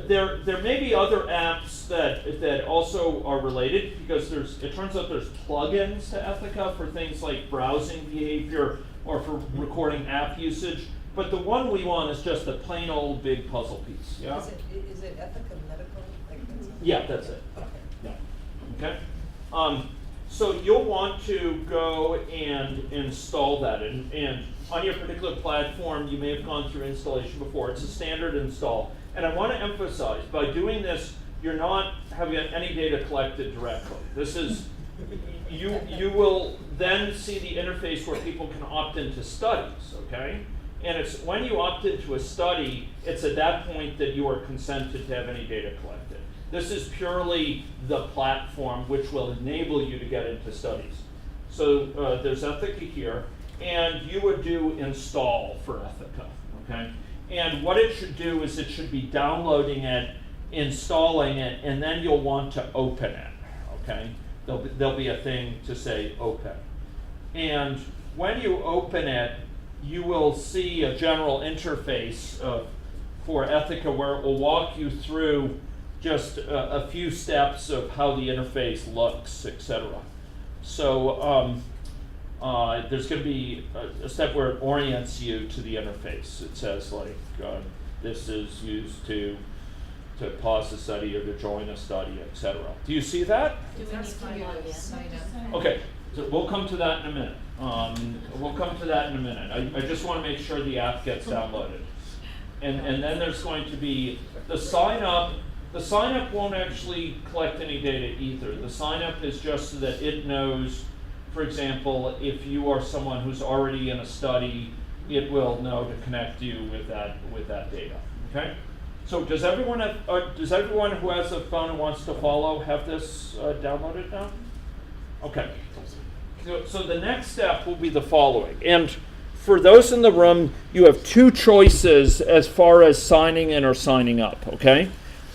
There may be other apps that also are related, because it turns out there's plugins to Ethica for things like browsing behavior or for recording app usage. But the one we want is just a plain old big puzzle piece. Yeah. Is it Ethica Medical? Yeah, that's it. Okay. Yeah. Okay. So you'll want to go and install that, and on your particular platform, you may have gone through installation before. It's a standard install, and I want to emphasize, by doing this, you're not having any data collected directly. This is you will then see the interface where people can opt into studies. Okay. And it's when you opt into a study, it's at that point that you are consented to have any data collected. This is purely the platform which will enable you to get into studies. So there's Ethica here, and you would do install for Ethica, okay? And what it should do is it should be downloading it, installing it, and then you'll want to open it, okay? There'll be a thing to say open. And when you open it, you will see a general interface for Ethica where it will walk you through just a few steps of how the interface looks, etc. So there's going to be a step where it orients you to the interface. It says like this is used to pause the study or to join a study, etc. Do you see that? Do we need to log in? Okay, so we'll come to that in a minute. I just want to make sure the app gets downloaded. And then there's going to be the sign up. The sign up won't actually collect any data either. The sign up is just so that it knows, for example, if you are someone who's already in a study, it will know to connect you with that data. Okay? So does everyone who has a phone and wants to follow have this downloaded now? Okay. So the next step will be the following. And for those in the room, you have two choices as far as signing in or signing up, okay?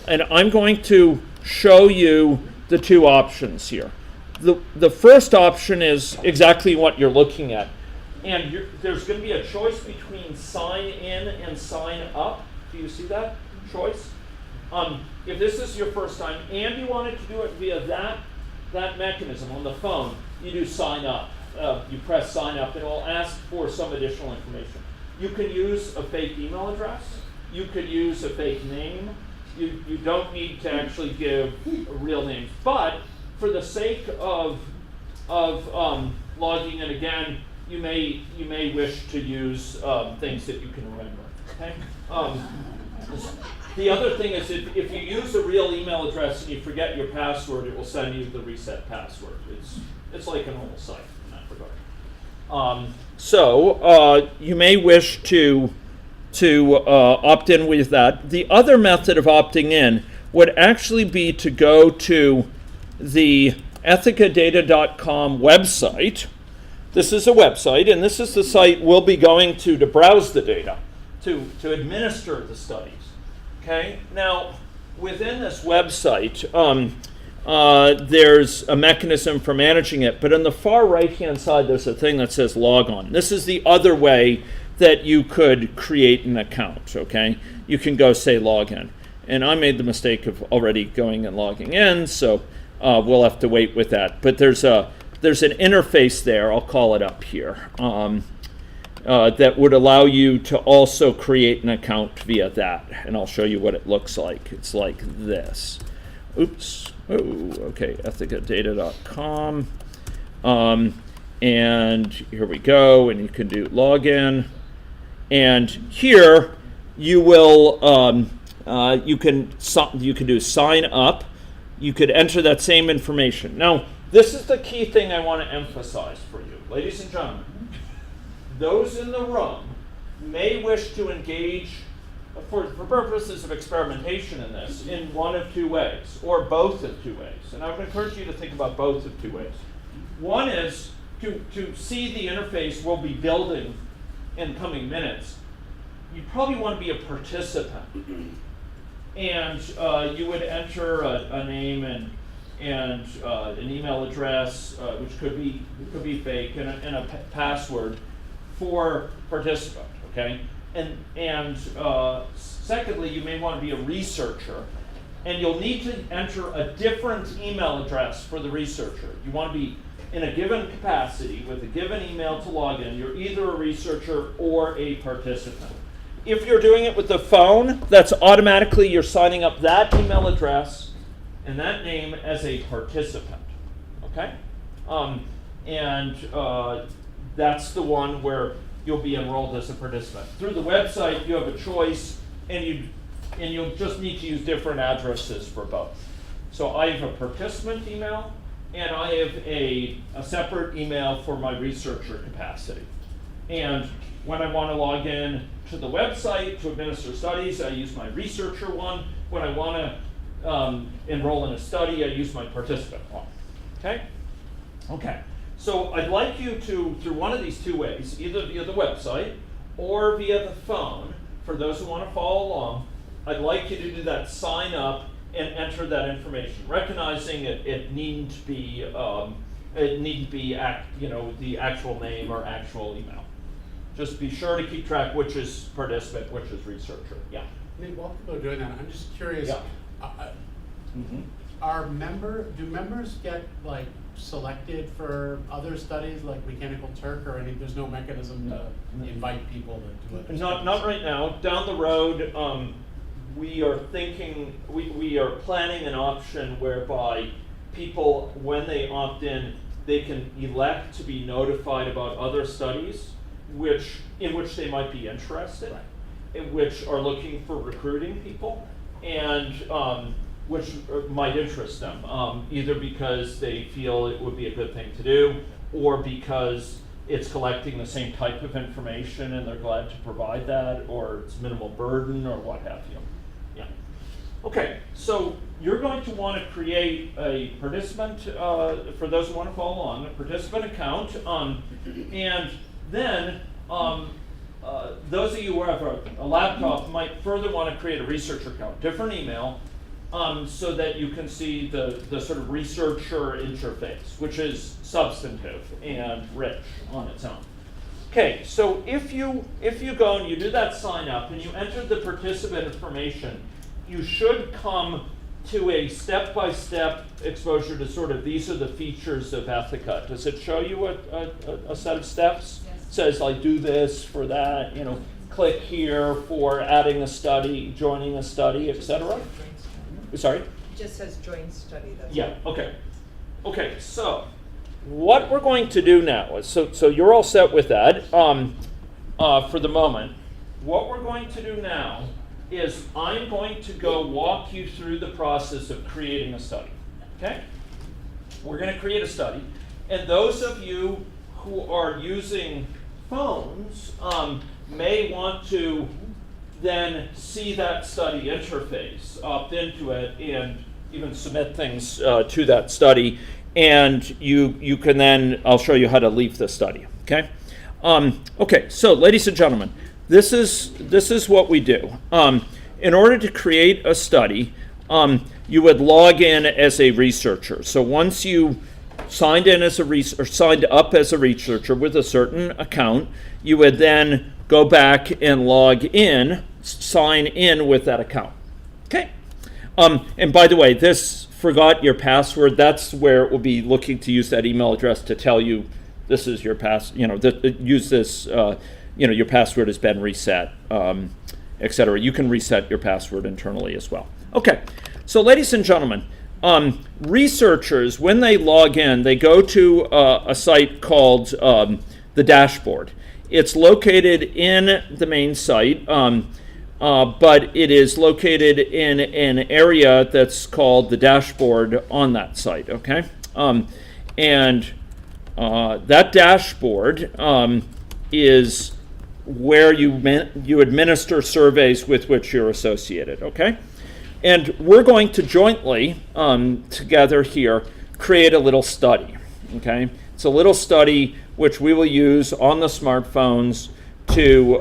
And I'm going to show you the two options here. The first option is exactly what you're looking at. And there's going to be a choice between sign in and sign up. Do you see that choice? If this is your first time and you wanted to do it via that mechanism on the phone, you do sign up. You press sign up and it will ask for some additional information. You can use a fake email address. You could use a fake name. You don't need to actually give real names. But for the sake of logging in again, you may wish to use things that you can remember. Okay. The other thing is if you use a real email address and you forget your password, it will send you the reset password. It's like a normal site in that regard. So you may wish to opt in with that. The other method of opting in would actually be to go to the ethicadata.com website. This is a website, and this is the site we'll be going to browse the data, to administer the studies. Okay. Now, within this website, there's a mechanism for managing it, but on the far right-hand side, there's a thing that says log on. This is the other way that you could create an account. Okay. You can go say log in, and I made the mistake of already going and logging in, so we'll have to wait with that. But there's an interface there. I'll call it up here. That would allow you to also create an account via that, and I'll show you what it looks like. It's like this. Oops. Oh, okay. ethicadata.com. And here we go, and you can do login. And here you will you can do sign up. You could enter that same information. Now, this is the key thing I want to emphasize for you, ladies and gentlemen. Those in the room may wish to engage, for purposes of experimentation in this, in one of two ways, or both of two ways. And I would encourage you to think about both of two ways. One is to see the interface we'll be building in coming minutes. You probably want to be a participant. And you would enter a name and an email address, which could be fake, and a password for participant, okay? And secondly, you may want to be a researcher, and you'll need to enter a different email address for the researcher. You want to be in a given capacity with a given email to log in. You're either a researcher or a participant. If you're doing it with the phone, that's automatically you're signing up that email address and that name as a participant, okay? That's the one where you'll be enrolled as a participant. Through the website, you have a choice, and you'll just need to use different addresses for both. So I have a participant email, and I have a separate email for my researcher capacity. And when I want to log in to the website to administer studies, I use my researcher one. When I want to enroll in a study, I use my participant one. Okay? Okay. So I'd like you to, through one of these two ways, either via the website or via the phone, for those who want to follow along, I'd like you to do that sign up and enter that information, recognizing it needn't be the actual name or actual email. Just be sure to keep track which is participant, which is researcher. Yeah. I mean, while people are doing that, I'm just curious. Yeah. Do members get like selected for other studies like Mechanical Turk, or there's no mechanism to invite people to do it? Not right now. Down the road, we are planning an option whereby people, when they opt in, they can elect to be notified about other studies in which they might be interested, right, in which are looking for recruiting people, and which might interest them, either because they feel it would be a good thing to do, or because it's collecting the same type of information and they're glad to provide that, or it's minimal burden, or what have you. Yeah. Okay, so you're going to want to create a participant, for those who want to follow along, a participant account, and then those of you who have a laptop might further want to create a researcher account, different email, so that you can see the sort of researcher interface, which is substantive and rich on its own. Okay, so if you go and you do that sign up and you enter the participant information, you should come to a step-by-step exposure to sort of these are the features of Ethica. Does it show you a set of steps? Yes. It says like do this for that, click here for adding a study, joining a study, etc. Sorry? It just says joint study, that's Yeah, okay. Okay, so what we're going to do now is, so you're all set with that for the moment. What we're going to do now is I'm going to go walk you through the process of creating a study, okay? We're going to create a study, and those of you who are using phones may want to then see that study interface, opt into it, and even submit things to that study, and you can then, I'll show you how to leave the study, okay? Okay, so ladies and gentlemen, this is what we do. In order to create a study, you would log in as a researcher. So once you signed up as a researcher with a certain account, you would then go back and log in, sign in with that account. Okay. And by the way, this forgot your password. That's where it will be looking to use that email address to tell you this is your use this. Your password has been reset, etc. You can reset your password internally as well. Okay. So, ladies and gentlemen, researchers, when they log in, they go to a site called the dashboard. It's located in the main site, but it is located in an area that's called the dashboard on that site, okay? And that dashboard is where you administer surveys with which you're associated, okay? And we're going to jointly, together here, create a little study, okay? It's a little study which we will use on the smartphones to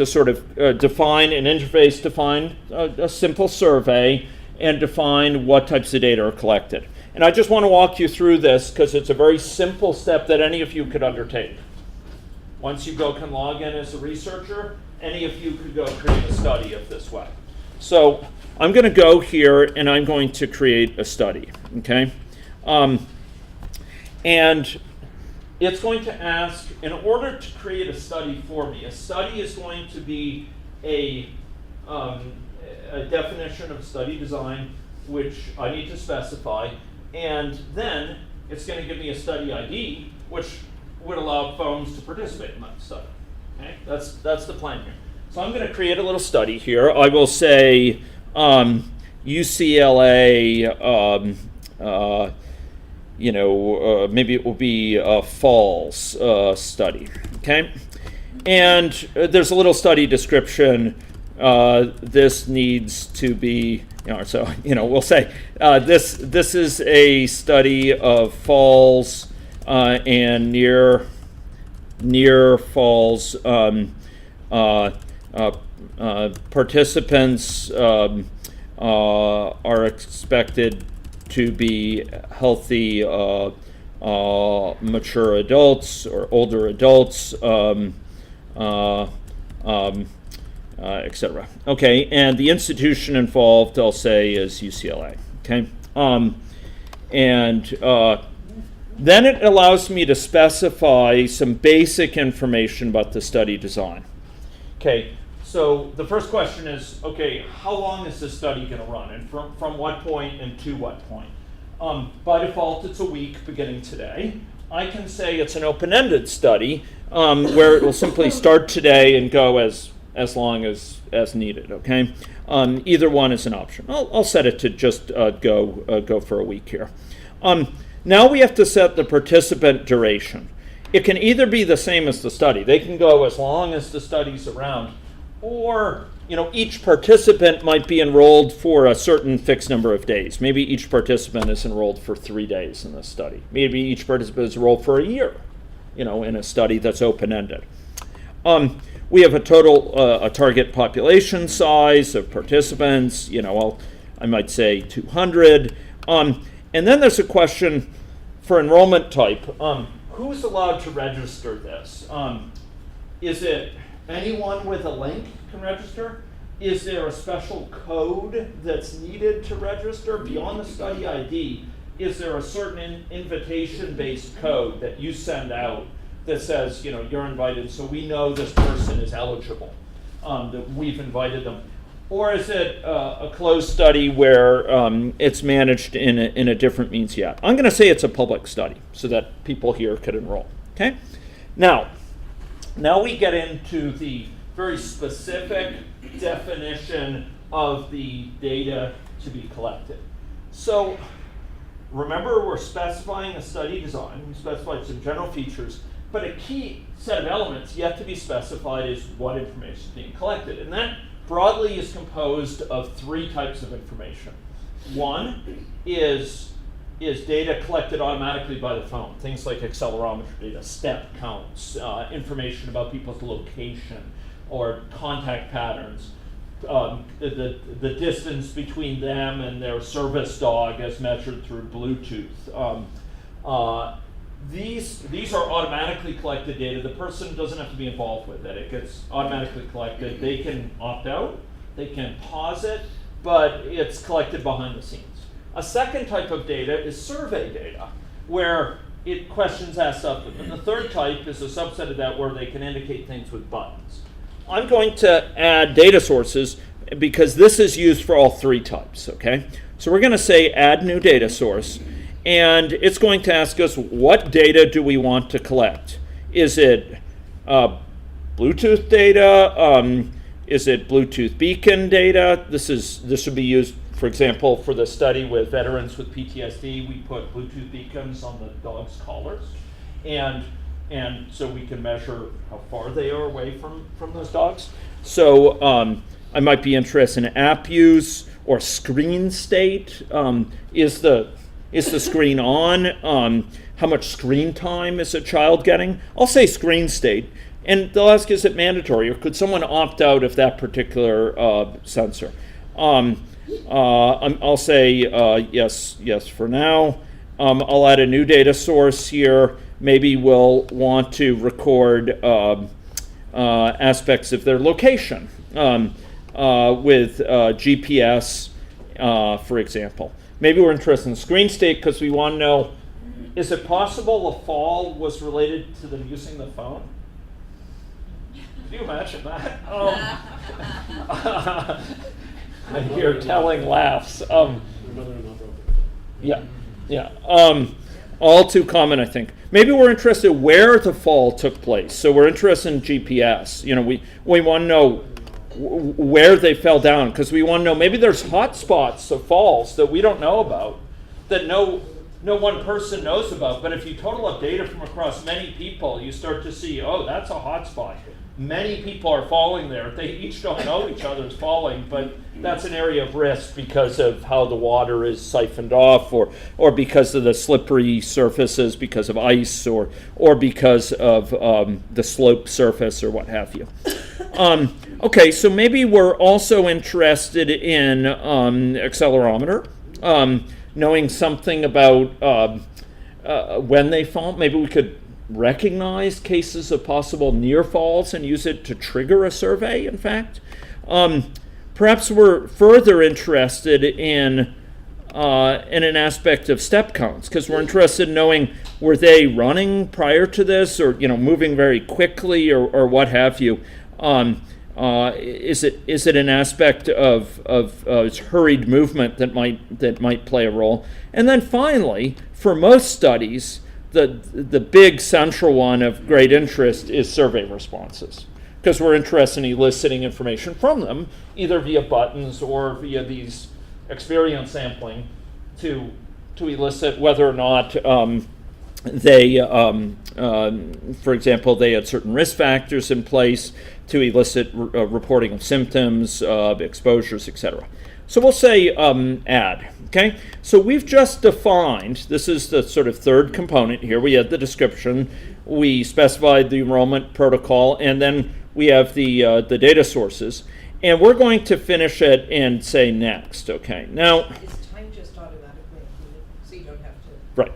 sort of define an interface, define a simple survey, and define what types of data are collected. And I just want to walk you through this because it's a very simple step that any of you could undertake. Once you can log in as a researcher, any of you could go create a study of this way. So I'm going to go here and I'm going to create a study, okay? And it's going to ask, in order to create a study for me, a study is going to be a definition of study design, which I need to specify, and then it's going to give me a study ID, which would allow phones to participate in that study. Okay, that's the plan here. So I'm going to create a little study here. I will say UCLA. Maybe it will be a falls study. Okay, and there's a little study description. This needs to be. We'll say this is a study of falls and near falls. Participants are expected to be healthy, mature adults or older adults, etc. Okay, and the institution involved, I'll say, is UCLA. Okay, then it allows me to specify some basic information about the study design. Okay, so the first question is, okay, how long is this study going to run, and from what point and to what point? By default, it's a week beginning today. I can say it's an open-ended study where it will simply start today and go as long as needed. Okay, either one is an option. I'll set it to just go for a week here. Now we have to set the participant duration. It can either be the same as the study. They can go as long as the study's around, or each participant might be enrolled for a certain fixed number of days. Maybe each participant is enrolled for 3 days in this study. Maybe each participant is enrolled for a year, in a study that's open-ended. We have a target population size of participants, I might say 200. And then there's a question for enrollment type. Who's allowed to register this? Is it anyone with a link can register? Is there a special code that's needed to register beyond the study ID? Is there a certain invitation-based code that you send out that says, you're invited, so we know this person is eligible, that we've invited them? Or is it a closed study where it's managed in a different means yet? I'm going to say it's a public study so that people here could enroll. Okay. Now we get into the very specific definition of the data to be collected. So remember, we're specifying a study design. We specified some general features, but a key set of elements yet to be specified is what information is being collected. And that broadly is composed of 3 types of information. One is data collected automatically by the phone, things like accelerometer data, step counts, information about people's location or contact patterns, the distance between them and their service dog as measured through Bluetooth. These are automatically collected data. The person doesn't have to be involved with it. It gets automatically collected. They can opt out, they can pause it, but it's collected behind the scenes. A second type of data is survey data, where questions asked of them. And the third type is a subset of that where they can indicate things with buttons. I'm going to add data sources because this is used for all 3 types, okay? So we're going to say add new data source, and it's going to ask us what data do we want to collect. Is it Bluetooth data? Is it Bluetooth beacon data? This would be used, for example, for the study with veterans with PTSD. We put Bluetooth beacons on the dogs' collars, and so we can measure how far they are away from those dogs. So I might be interested in app use or screen state. Is the screen on? How much screen time is a child getting? I'll say screen state. And they'll ask, is it mandatory, or could someone opt out of that particular sensor? I'll say yes for now. I'll add a new data source here. Maybe we'll want to record aspects of their location with GPS, for example. Maybe we're interested in screen state because we want to know, is it possible the fall was related to them using the phone? Can you imagine that? I hear telling laughs. Yeah. All too common, I think. Maybe we're interested where the fall took place. So we're interested in GPS. We want to know where they fell down, because we want to know maybe there's hot spots of falls that we don't know about, that no one person knows about. But if you total up data from across many people, you start to see, oh, that's a hot spot. Many people are falling there. They each don't know each other's falling, but that's an area of risk because of how the water is siphoned off, or because of the slippery surfaces, because of ice, or because of the slope surface, or what have you. Okay, so maybe we're also interested in accelerometer, knowing something about when they fall. Maybe we could recognize cases of possible near falls and use it to trigger a survey, in fact. Perhaps we're further interested in an aspect of step counts, because we're interested in knowing, were they running prior to this, or moving very quickly, or what have you. Is it an aspect of hurried movement that might play a role? And then finally, for most studies, the big central one of great interest is survey responses, because we're interested in eliciting information from them, either via buttons or via these experience sampling, to elicit whether or not they, for example, they had certain risk factors in place to elicit reporting of symptoms, exposures, etc. So we'll say add, okay? So we've just defined, this is the sort of third component here. We had the description, we specified the enrollment protocol, and then we have the data sources. And we're going to finish it and say next, okay? Now, Is time just automatically included, so you don't have to? right.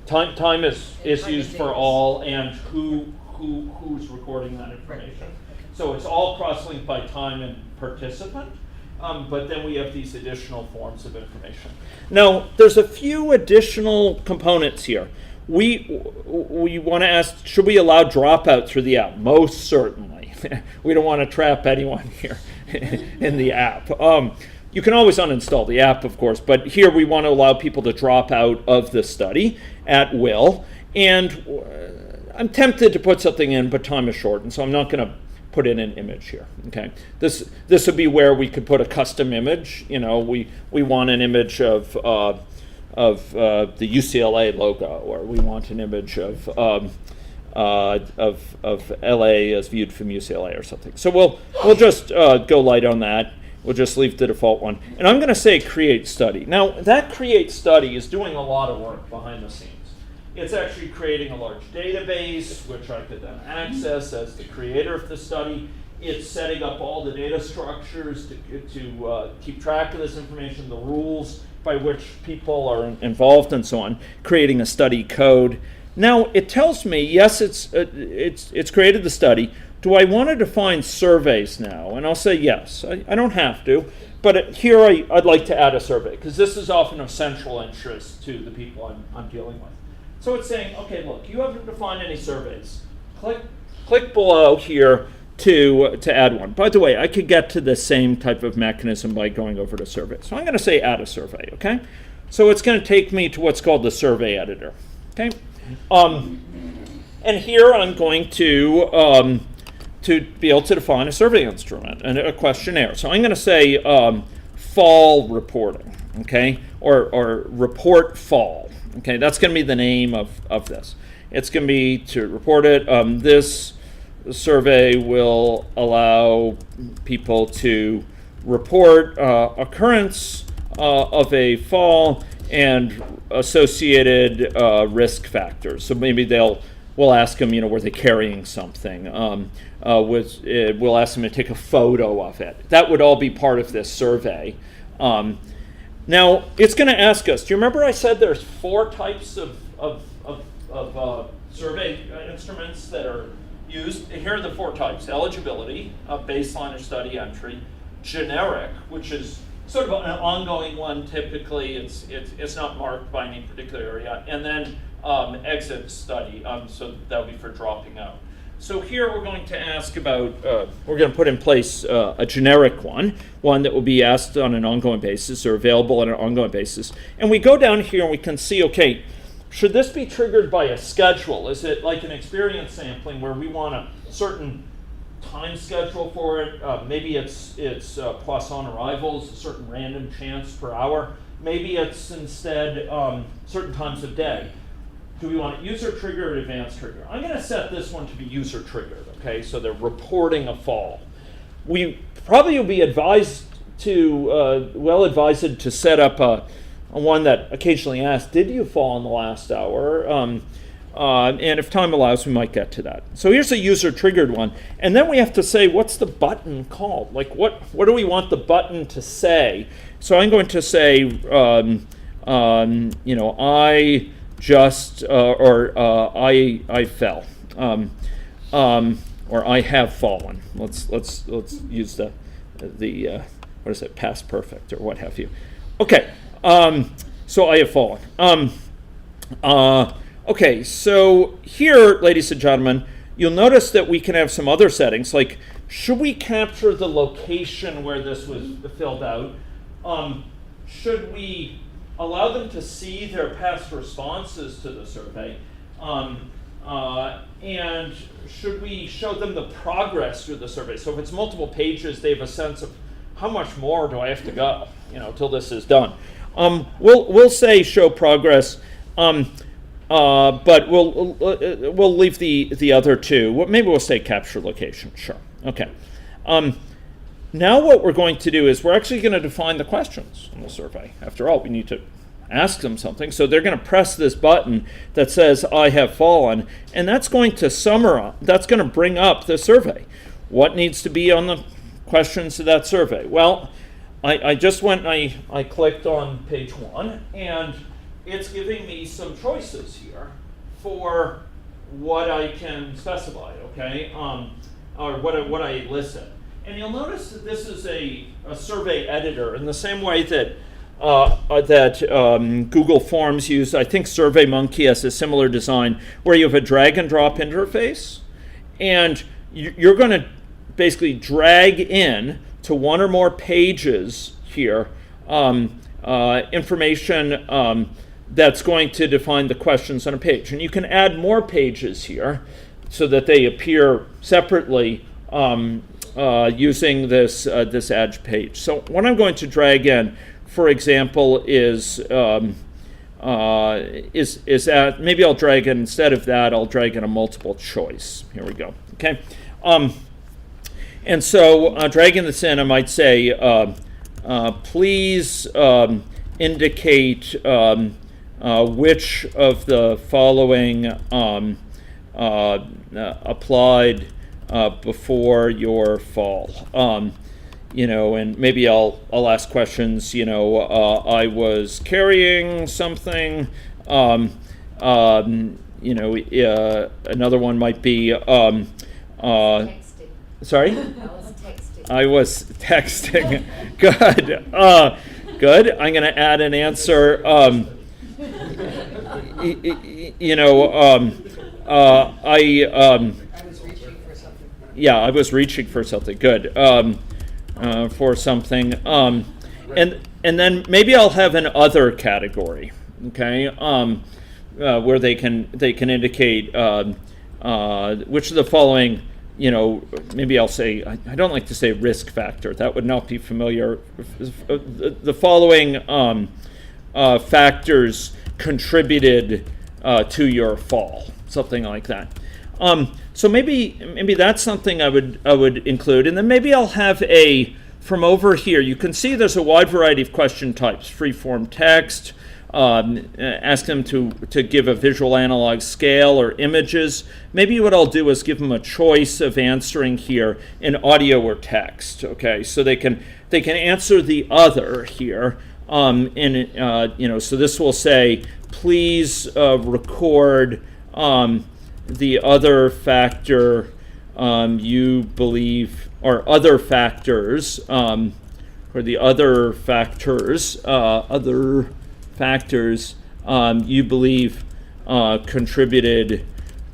Time is time used and for dates. all and who's recording that information. Okay. So it's all cross-linked by time and participant, but then we have these additional forms of information. Now, there's a few additional components here. We want to ask, should we allow dropout through the app? Most certainly. We don't want to trap anyone here in the app. You can always uninstall the app, of course, but here we want to allow people to drop out of the study at will. And I'm tempted to put something in, but time is short, and so I'm not going to put in an image here. Okay, this would be where we could put a custom image. You know, we want an image of the UCLA logo, or we want an image of LA as viewed from UCLA or something. So we'll just go light on that. We'll just leave the default one. And I'm going to say create study. Now, that create study is doing a lot of work behind the scenes. It's actually creating a large database, which I could then access as the creator of the study. It's setting up all the data structures to keep track of this information, the rules by which people are involved and so on, creating a study code. Now, it tells me, yes, it's created the study. Do I want to define surveys now? And I'll say yes. I don't have to, but here I'd like to add a survey, because this is often of central interest to the people I'm dealing with. So it's saying, okay, look, you haven't defined any surveys. Click below here to add one. By the way, I could get to the same type of mechanism by going over to survey. So I'm going to say add a survey, okay? So it's going to take me to what's called the survey editor, okay? And here I'm going to be able to define a survey instrument and a questionnaire. So I'm going to say fall reporting, okay, or report fall. Okay, that's going to be the name of this. It's going to be to report it. This survey will allow people to report occurrence of a fall and associated risk factors. So maybe we'll ask them, were they carrying something? We'll ask them to take a photo of it. That would all be part of this survey. Now, it's going to ask us, do you remember I said there's 4 types of survey instruments that are used? Here are the 4 types: eligibility, baseline or study entry; generic, which is sort of an ongoing one. Typically, it's not marked by any particular area; and then exit study, so that would be for dropping out. So here we're going to ask about, we're going to put in place a generic one that will be asked on an ongoing basis or available on an ongoing basis. And we go down here and we can see, okay, should this be triggered by a schedule? Is it like an experience sampling where we want a certain time schedule for it? Maybe it's Poisson arrivals, a certain random chance per hour. Maybe it's instead certain times of day. Do we want it user triggered or advanced trigger? I'm going to set this one to be user triggered, okay? So they're reporting a fall. We probably will be advised to, well advised to set up a one that occasionally asks, did you fall in the last hour? And if time allows, we might get to that. So here's a user triggered one. And then we have to say, what's the button called? Like what do we want the button to say? So I'm going to say, I just I fell, or I have fallen. Let's use the what is it, past perfect or what have you. Okay, so I have fallen. Okay, so here, ladies and gentlemen, you'll notice that we can have some other settings, like should we capture the location where this was filled out? Should we allow them to see their past responses to the survey? And should we show them the progress through the survey? So if it's multiple pages, they have a sense of how much more do I have to go, till this is done. We'll say show progress. but we'll leave the other two. Well, maybe we'll say capture location. Sure. Okay. Now what we're going to do is we're actually going to define the questions in the survey. After all, we need to ask them something. So they're going to press this button that says "I have fallen," and that's going to summarize. That's going to bring up the survey. What needs to be on the questions of that survey? Well, I just went and I clicked on page 1, and it's giving me some choices here for what I can specify, okay, or what I listed. And you'll notice that this is a survey editor in the same way that Google Forms use. I think SurveyMonkey has a similar design where you have a drag and drop interface, and you're going to basically drag in to one or more pages here information that's going to define the questions on a page. And you can add more pages here so that they appear separately using this add page. So what I'm going to drag in, for example, is that maybe I'll drag in, instead of that, I'll drag in a multiple choice. Here we go. Okay. And so dragging this in, I might say, please indicate which of the following applied before your fall. And maybe I'll ask questions. I was carrying something. Another one might be. Texting. Sorry? I was I was texting. texting. Good. Good. I'm going to add an answer. I was reaching for something. Yeah, I was reaching for something. Good. For something. And then maybe I'll have an other category. Okay. Where they can indicate which of the following. Maybe I'll say, I don't like to say risk factor. That would not be familiar. The following factors contributed to your fall, something like that. So maybe that's something I would include, and then maybe I'll have from over here. You can see there's a wide variety of question types: free-form text. Ask them to give a visual analog scale or images. Maybe what I'll do is give them a choice of answering here in audio or text. Okay, so they can answer the other here. So this will say, please record the other factor you believe, or other factors, or the other factors you believe contributed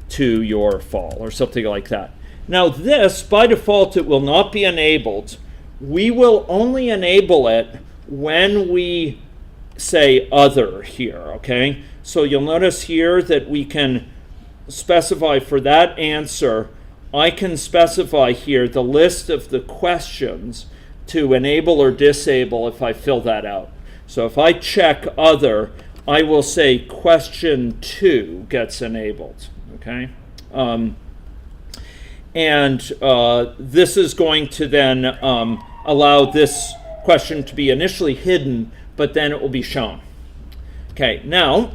to your fall, or something like that. Now this, by default, it will not be enabled. We will only enable it when we say other here, okay? So you'll notice here that we can specify for that answer, I can specify here the list of the questions to enable or disable if I fill that out. So if I check other, I will say question 2 gets enabled, okay? This is going to then allow this question to be initially hidden, but then it will be shown. Okay, now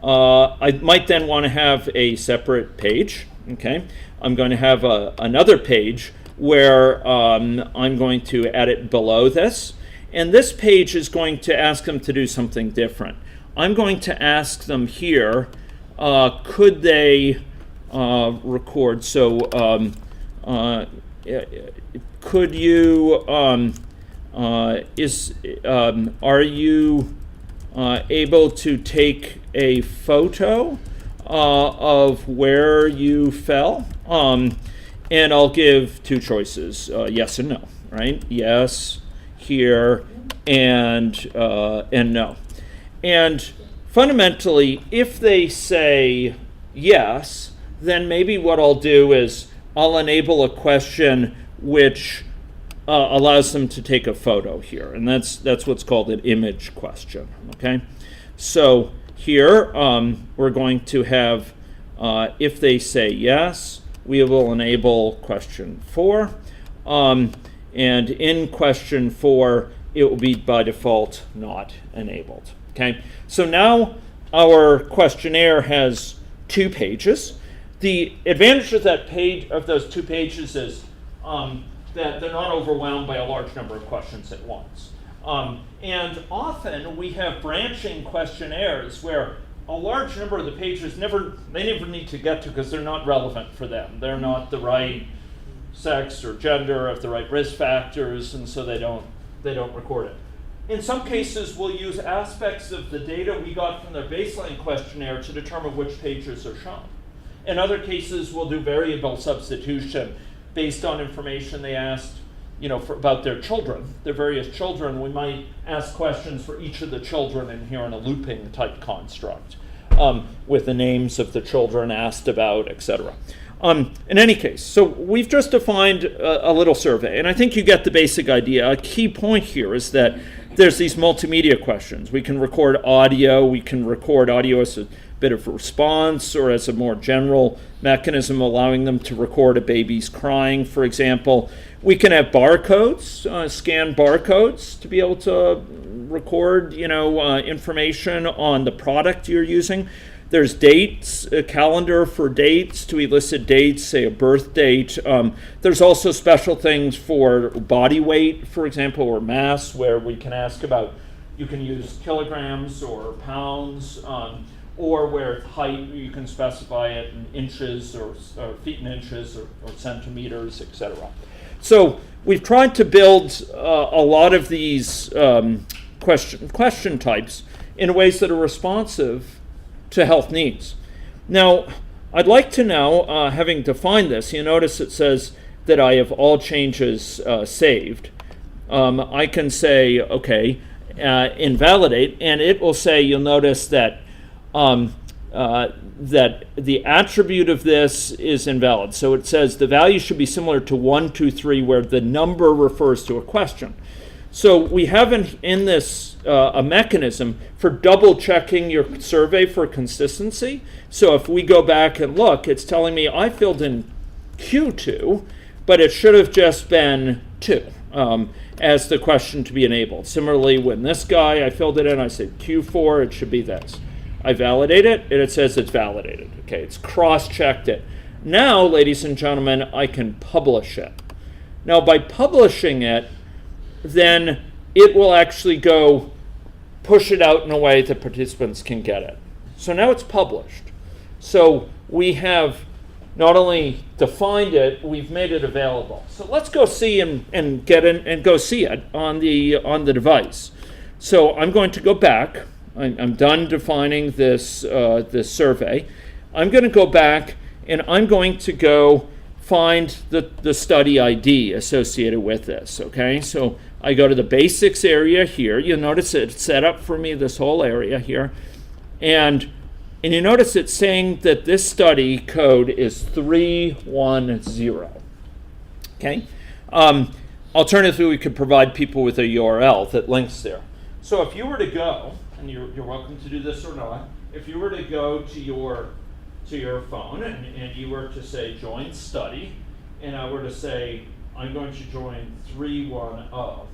I might then want to have a separate page, okay? I'm going to have another page where I'm going to add it below this. And this page is going to ask them to do something different. I'm going to ask them here, could they record? So could you, are you able to take a photo of where you fell? And I'll give 2 choices, yes and no, right? Yes, here, and no. And fundamentally, if they say yes, then maybe what I'll do is I'll enable a question which allows them to take a photo here, and that's what's called an image question. Okay, so here we're going to have, if they say yes, we will enable question 4. And in question 4, it will be by default not enabled. Okay, so now our questionnaire has 2 pages. The advantage of that page, of those 2 pages, is that they're not overwhelmed by a large number of questions at once. And often we have branching questionnaires where a large number of the pages they never need to get to because they're not relevant for them. They're not the right sex or gender, of the right risk factors, and so they don't record it. In some cases, we'll use aspects of the data we got from their baseline questionnaire to determine which pages are shown. In other cases, we'll do variable substitution based on information they asked, about their children, their various children. We might ask questions for each of the children in here in a looping type construct, with the names of the children asked about, etc. In any case, so we've just defined a little survey, and I think you get the basic idea. A key point here is that there's these multimedia questions. We can record audio as a bit of a response or as a more general mechanism allowing them to record a baby's crying, for example. We can have barcodes, scan barcodes to be able to record, information on the product you're using. There's dates, a calendar for dates to elicit dates, say a birth date. There's also special things for body weight, for example, or mass, where we can ask about, you can use kilograms or pounds, or where height, you can specify it in inches or feet in inches or centimeters, etc. So we've tried to build a lot of these question types in ways that are responsive to health needs. Now, I'd like to now, having defined this, you notice it says that I have all changes saved. I can say, okay, invalidate, and it will say, you'll notice that that the attribute of this is invalid. So it says the value should be similar to 1, 2, 3, where the number refers to a question. So we have in this a mechanism for double checking your survey for consistency. So if we go back and look, it's telling me I filled in Q2, but it should have just been 2 as the question to be enabled. Similarly, when this guy, I filled it in, I said Q4, it should be this. I validate it, and it says it's validated. Okay, it's cross-checked it. Now, ladies and gentlemen, I can publish it. Now, by publishing it, then it will actually go push it out in a way that participants can get it. So now it's published. So we have not only defined it, we've made it available. So let's go see and get in and go see it on the device. So I'm going to go back. I'm done defining this survey. I'm going to go back and I'm going to go find the study ID associated with this. Okay, so I go to the basics area here. You'll notice it's set up for me this whole area here, and you notice it's saying that this study code is 310. Okay. Alternatively, we could provide people with a URL that links there. So if you were to go, and you're welcome to do this or not, if you were to go to your phone and you were to say join study, and I were to say I'm going to join 310,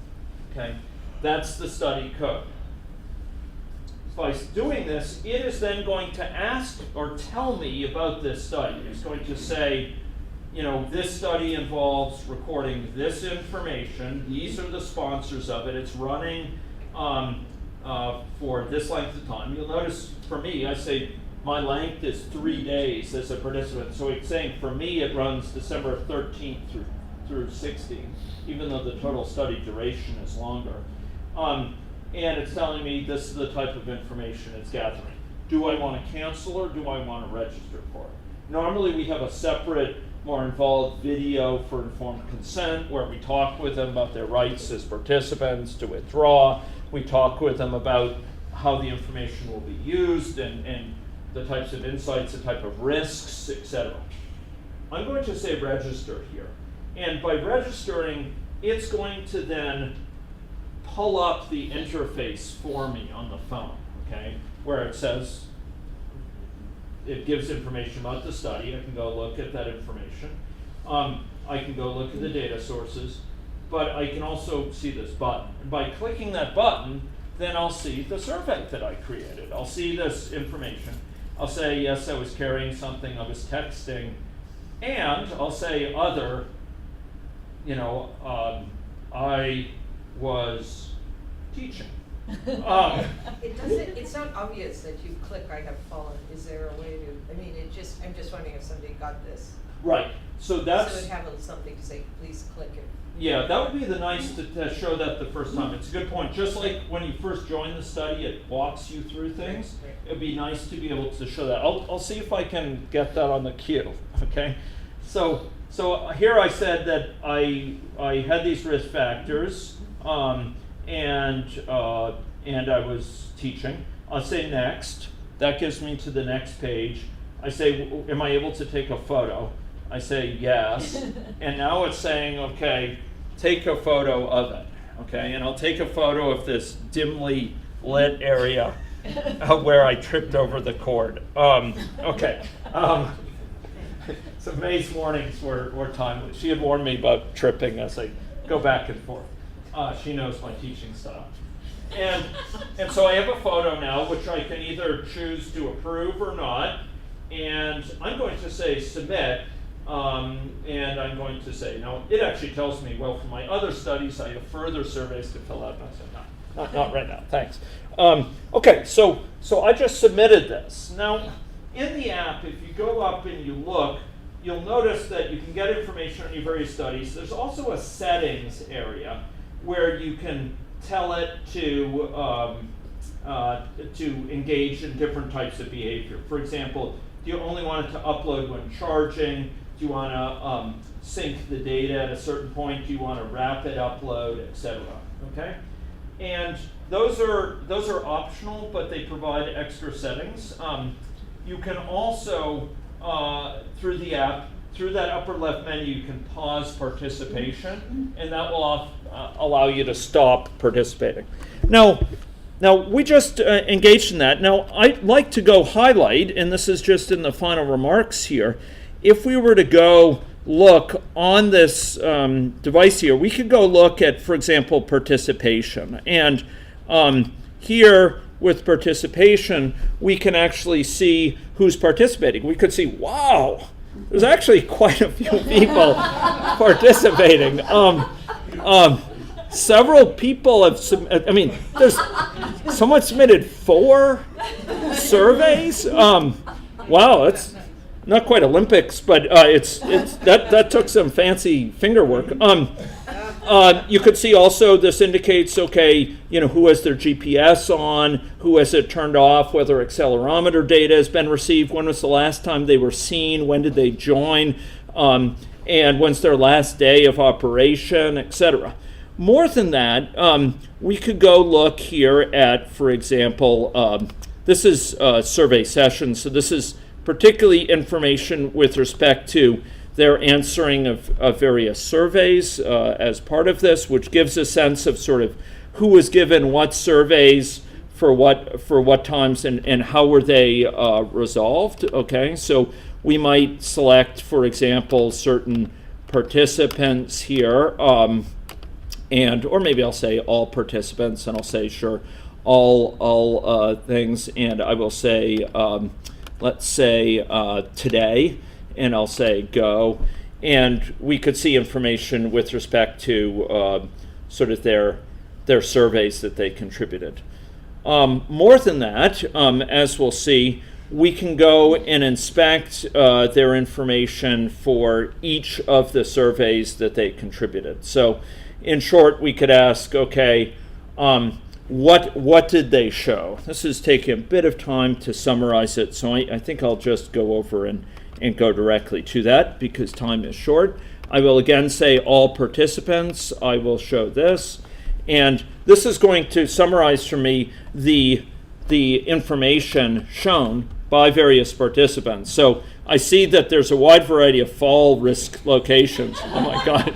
okay, that's the study code. By doing this, it is then going to ask or tell me about this study. It's going to say, this study involves recording this information. These are the sponsors of it. It's running for this length of time. You'll notice for me, I say my length is 3 days as a participant. So it's saying for me it runs December 13th through 16th, even though the total study duration is longer. And it's telling me this is the type of information it's gathering. Do I want to cancel or do I want to register for it? Normally we have a separate, more involved video for informed consent where we talk with them about their rights as participants to withdraw. We talk with them about how the information will be used and the types of insights, the type of risks, etc. I'm going to say register here. And by registering, it's going to then pull up the interface for me on the phone, okay? where it says, it gives information about the study. I can go look at that information. I can go look at the data sources, but I can also see this button. And by clicking that button, then I'll see the survey that I created. I'll see this information. I'll say, yes, I was carrying something, I was texting, and I'll say other, I was teaching. It's not obvious that you click I have fallen. Is there a way to, I'm just wondering if somebody got this. Right, so that's. So it would have something to say, please click it. Yeah, that would be the nice to show that the first time. It's a good point. Just like when you first join the study, it walks you through things. Right. It'd be nice to be able to show that. I'll see if I can get that on the queue. Okay, so here I said that I had these risk factors, and I was teaching. I'll say next. That gives me to the next page. I say, am I able to take a photo? I say yes, and now it's saying, okay, take a photo of it, okay? And I'll take a photo of this dimly lit area where I tripped over the cord. Okay. So May's warnings were timely. She had warned me about tripping as I go back and forth. She knows my teaching style. And so I have a photo now, which I can either choose to approve or not, and I'm going to say submit. And I'm going to say, now it actually tells me, well, for my other studies, I have further surveys to fill out. And I said, not right now, thanks. Okay, so I just submitted this. Now, in the app, if you go up and you look, you'll notice that you can get information on your various studies. There's also a settings area where you can tell it to engage in different types of behavior. For example, do you only want it to upload when charging? Do you want to sync the data at a certain point? Do you want a rapid upload, etc.? Okay, and those are optional, but they provide extra settings. You can also through the app, through that upper left menu, you can pause participation, and that will allow you to stop participating. Now we just engaged in that. Now I'd like to go highlight, and this is just in the final remarks here. If we were to go look on this device here, we could go look at, for example, participation. And here with participation, we can actually see who's participating. We could see, wow, there's actually quite a few people participating. Several people have there's someone submitted 4 surveys. Wow, that's not quite Olympics, but that took some fancy finger work. You could see also this indicates, okay, who has their GPS on, who has it turned off, whether accelerometer data has been received, when was the last time they were seen, when did they join, and when's their last day of operation, etc. More than that, we could go look here at, for example, this is survey sessions, so this is particularly information with respect to their answering of various surveys as part of this, which gives a sense of sort of who was given what surveys for what times and how were they resolved. Okay, so we might select, for example, certain participants here, or maybe I'll say all participants, and I'll say sure, all things, and I will say let's say today, and I'll say go, and we could see information with respect to sort of their surveys that they contributed. More than that, as we'll see, we can go and inspect their information for each of the surveys that they contributed. So in short, we could ask, okay, what did they show? This is taking a bit of time to summarize it, so I think I'll just go over and go directly to that because time is short. I will again say all participants. I will show this, and this is going to summarize for me the information shown by various participants. So I see that there's a wide variety of fall risk locations. Oh my God.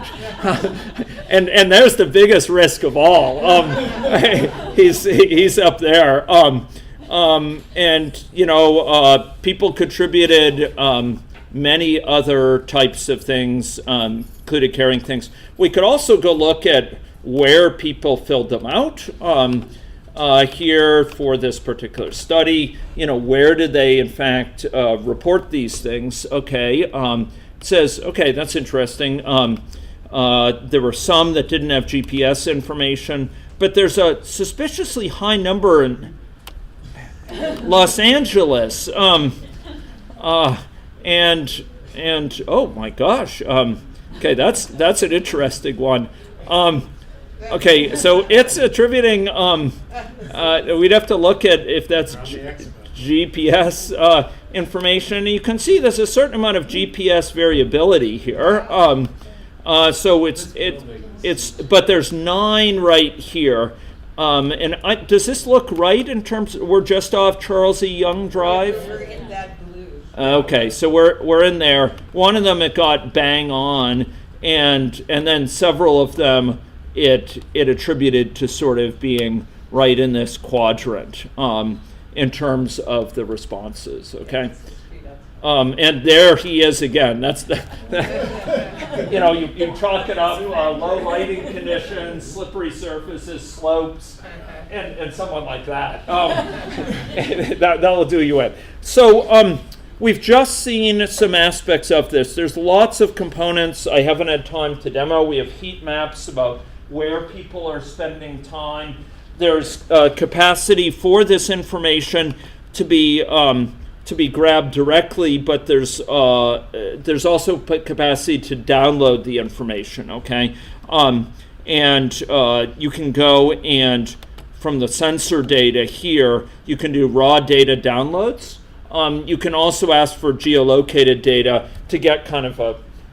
and there's the biggest risk of all. He's up there. And people contributed many other types of things, including carrying things. We could also go look at where people filled them out. Here for this particular study, where did they in fact report these things? Okay, it says, okay, that's interesting. There were some that didn't have GPS information, but there's a suspiciously high number in Los Angeles. And oh my gosh, okay, that's an interesting one. Okay, so it's attributing. We'd have to look at if that's GPS information. You can see there's a certain amount of GPS variability here. So it's but there's 9 right here. Does this look right in terms? We're just off Charles E. Young Drive. We're in that blue. Okay, so we're in there. One of them it got bang on, and then several of them it attributed to sort of being right in this quadrant in terms of the responses. Okay, and there he is again. That's the you chalk it up: low lighting conditions, slippery surfaces, slopes, and someone like that. That'll do you in. So. We've just seen some aspects of this. There's lots of components I haven't had time to demo. We have heat maps about where people are spending time. There's capacity for this information to be grabbed directly, but there's also capacity to download the information. Okay, and you can go and from the sensor data here, you can do raw data downloads. You can also ask for geolocated data to get kind of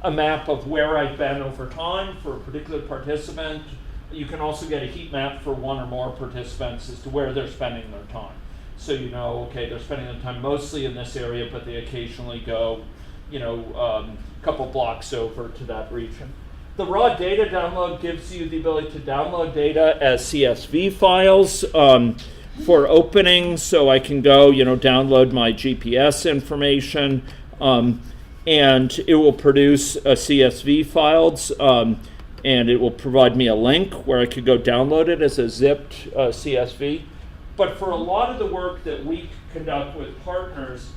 a map of where I've been over time for a particular participant. You can also get a heat map for one or more participants as to where they're spending their time. So okay, they're spending their time mostly in this area, but they occasionally go, a couple blocks over to that region. The raw data download gives you the ability to download data as CSV files. For opening, so I can go, download my GPS information, and it will produce CSV files, and it will provide me a link where I could go download it as a zipped CSV. But for a lot of the work that we conduct with partners,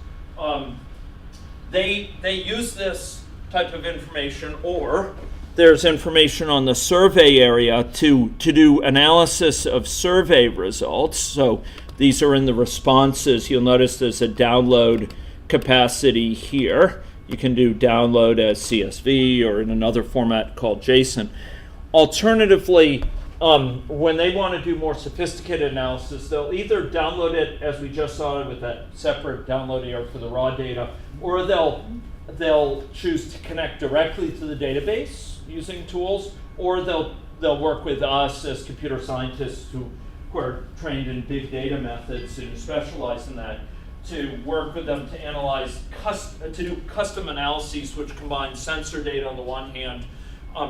they use this type of information, or there's information on the survey area to do analysis of survey results. So these are in the responses. You'll notice there's a download capacity here. You can do download as CSV or in another format called JSON. Alternatively, when they want to do more sophisticated analysis, they'll either download it as we just saw with that separate download area for the raw data, or they'll choose to connect directly to the database using tools, or they'll work with us as computer scientists who are trained in big data methods and specialize in that, to work with them to analyze, to do custom analyses which combine sensor data on the one hand,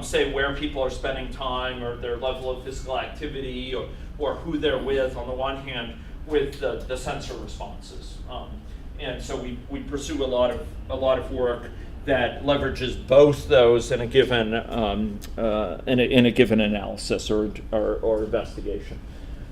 say where people are spending time or their level of physical activity or who they're with on the one hand, with the sensor responses. And so we pursue a lot of work that leverages both those in a given in a given analysis or investigation.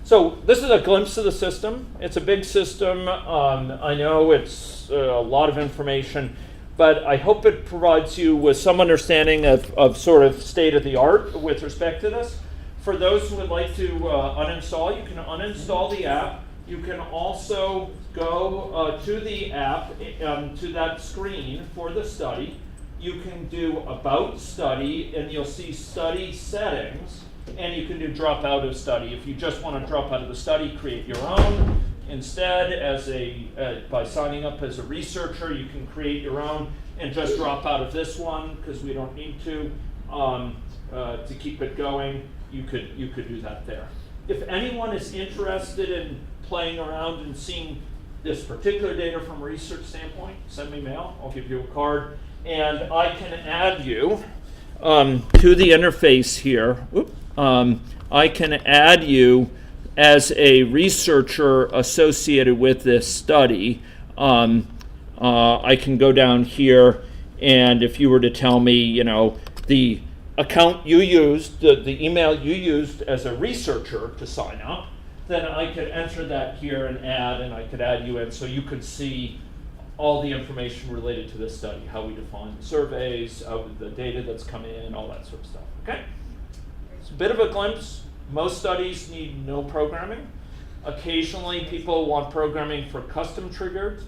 So this is a glimpse of the system. It's a big system. I know it's a lot of information, but I hope it provides you with some understanding of sort of state of the art with respect to this. For those who would like to uninstall, you can uninstall the app. You can also go to the app, to that screen for the study. You can do About Study, and you'll see Study Settings, and you can do Drop Out of Study. If you just want to drop out of the study, create your own. Instead, by signing up as a researcher, you can create your own and just drop out of this one because we don't need to keep it going. You could do that there. If anyone is interested in playing around and seeing this particular data from a research standpoint, send me mail. I'll give you a card. And I can add you to the interface here. I can add you as a researcher associated with this study, I can go down here, and if you were to tell me, the account you used, the email you used as a researcher to sign up, then I could enter that here and I could add you in so you could see all the information related to this study, how we define the surveys, the data that's come in, all that sort of stuff, okay? It's a bit of a glimpse. Most studies need no programming. Occasionally people want programming for custom triggered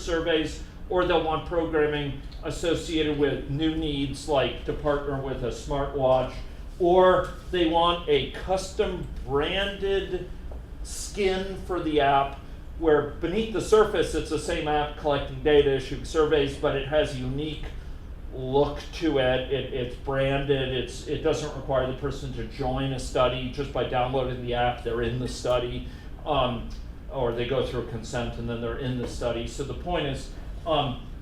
surveys, or they'll want programming associated with new needs, like to partner with a smartwatch, or they want a custom branded skin for the app where beneath the surface it's the same app collecting data, issuing surveys, but it has a unique look to it. It's branded. It doesn't require the person to join a study. Just by downloading the app, they're in the study, or they go through consent and then they're in the study. So the point is,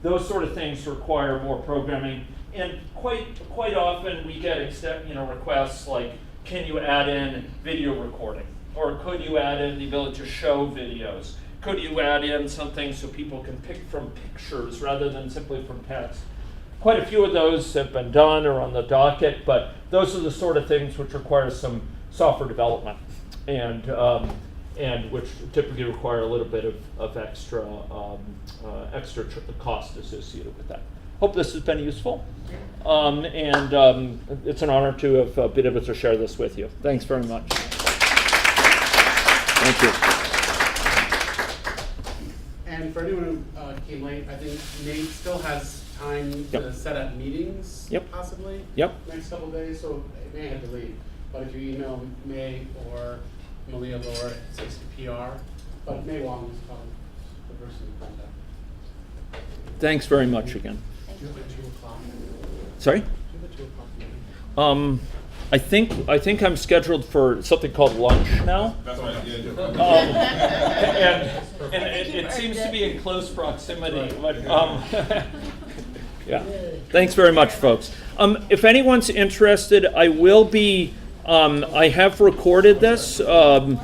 those sort of things require more programming, and quite often we get requests like, can you add in video recording, or could you add in the ability to show videos? Could you add in something so people can pick from pictures rather than simply from text? Quite a few of those have been done or on the docket, but those are the sort of things which require some software development, and which typically require a little bit of extra cost associated with that. Hope this has been useful, and it's an honor to have been able to share this with you. Thanks very much. Thank you. And for anyone who came late, I think Nate still has time to Yep. set up meetings, Yep. possibly, Yep. next couple days, so it may have to leave. But if you email May or Malia Lower at 60PR, but May Wong is probably the person to contact. Thanks very much again. Do you have a 2 o'clock? Sorry? Do you have a 2 o'clock meeting? I think I'm scheduled for something called lunch now. That's right. Yeah, And it seems to be in close proximity. But, yeah. Thanks very much, folks. If anyone's interested, I will be. I have recorded this, and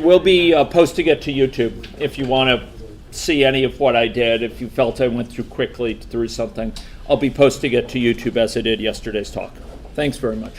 we'll be posting it to YouTube. If you want to see any of what I did, if you felt I went through quickly through something, I'll be posting it to YouTube as I did yesterday's talk. Thanks very much.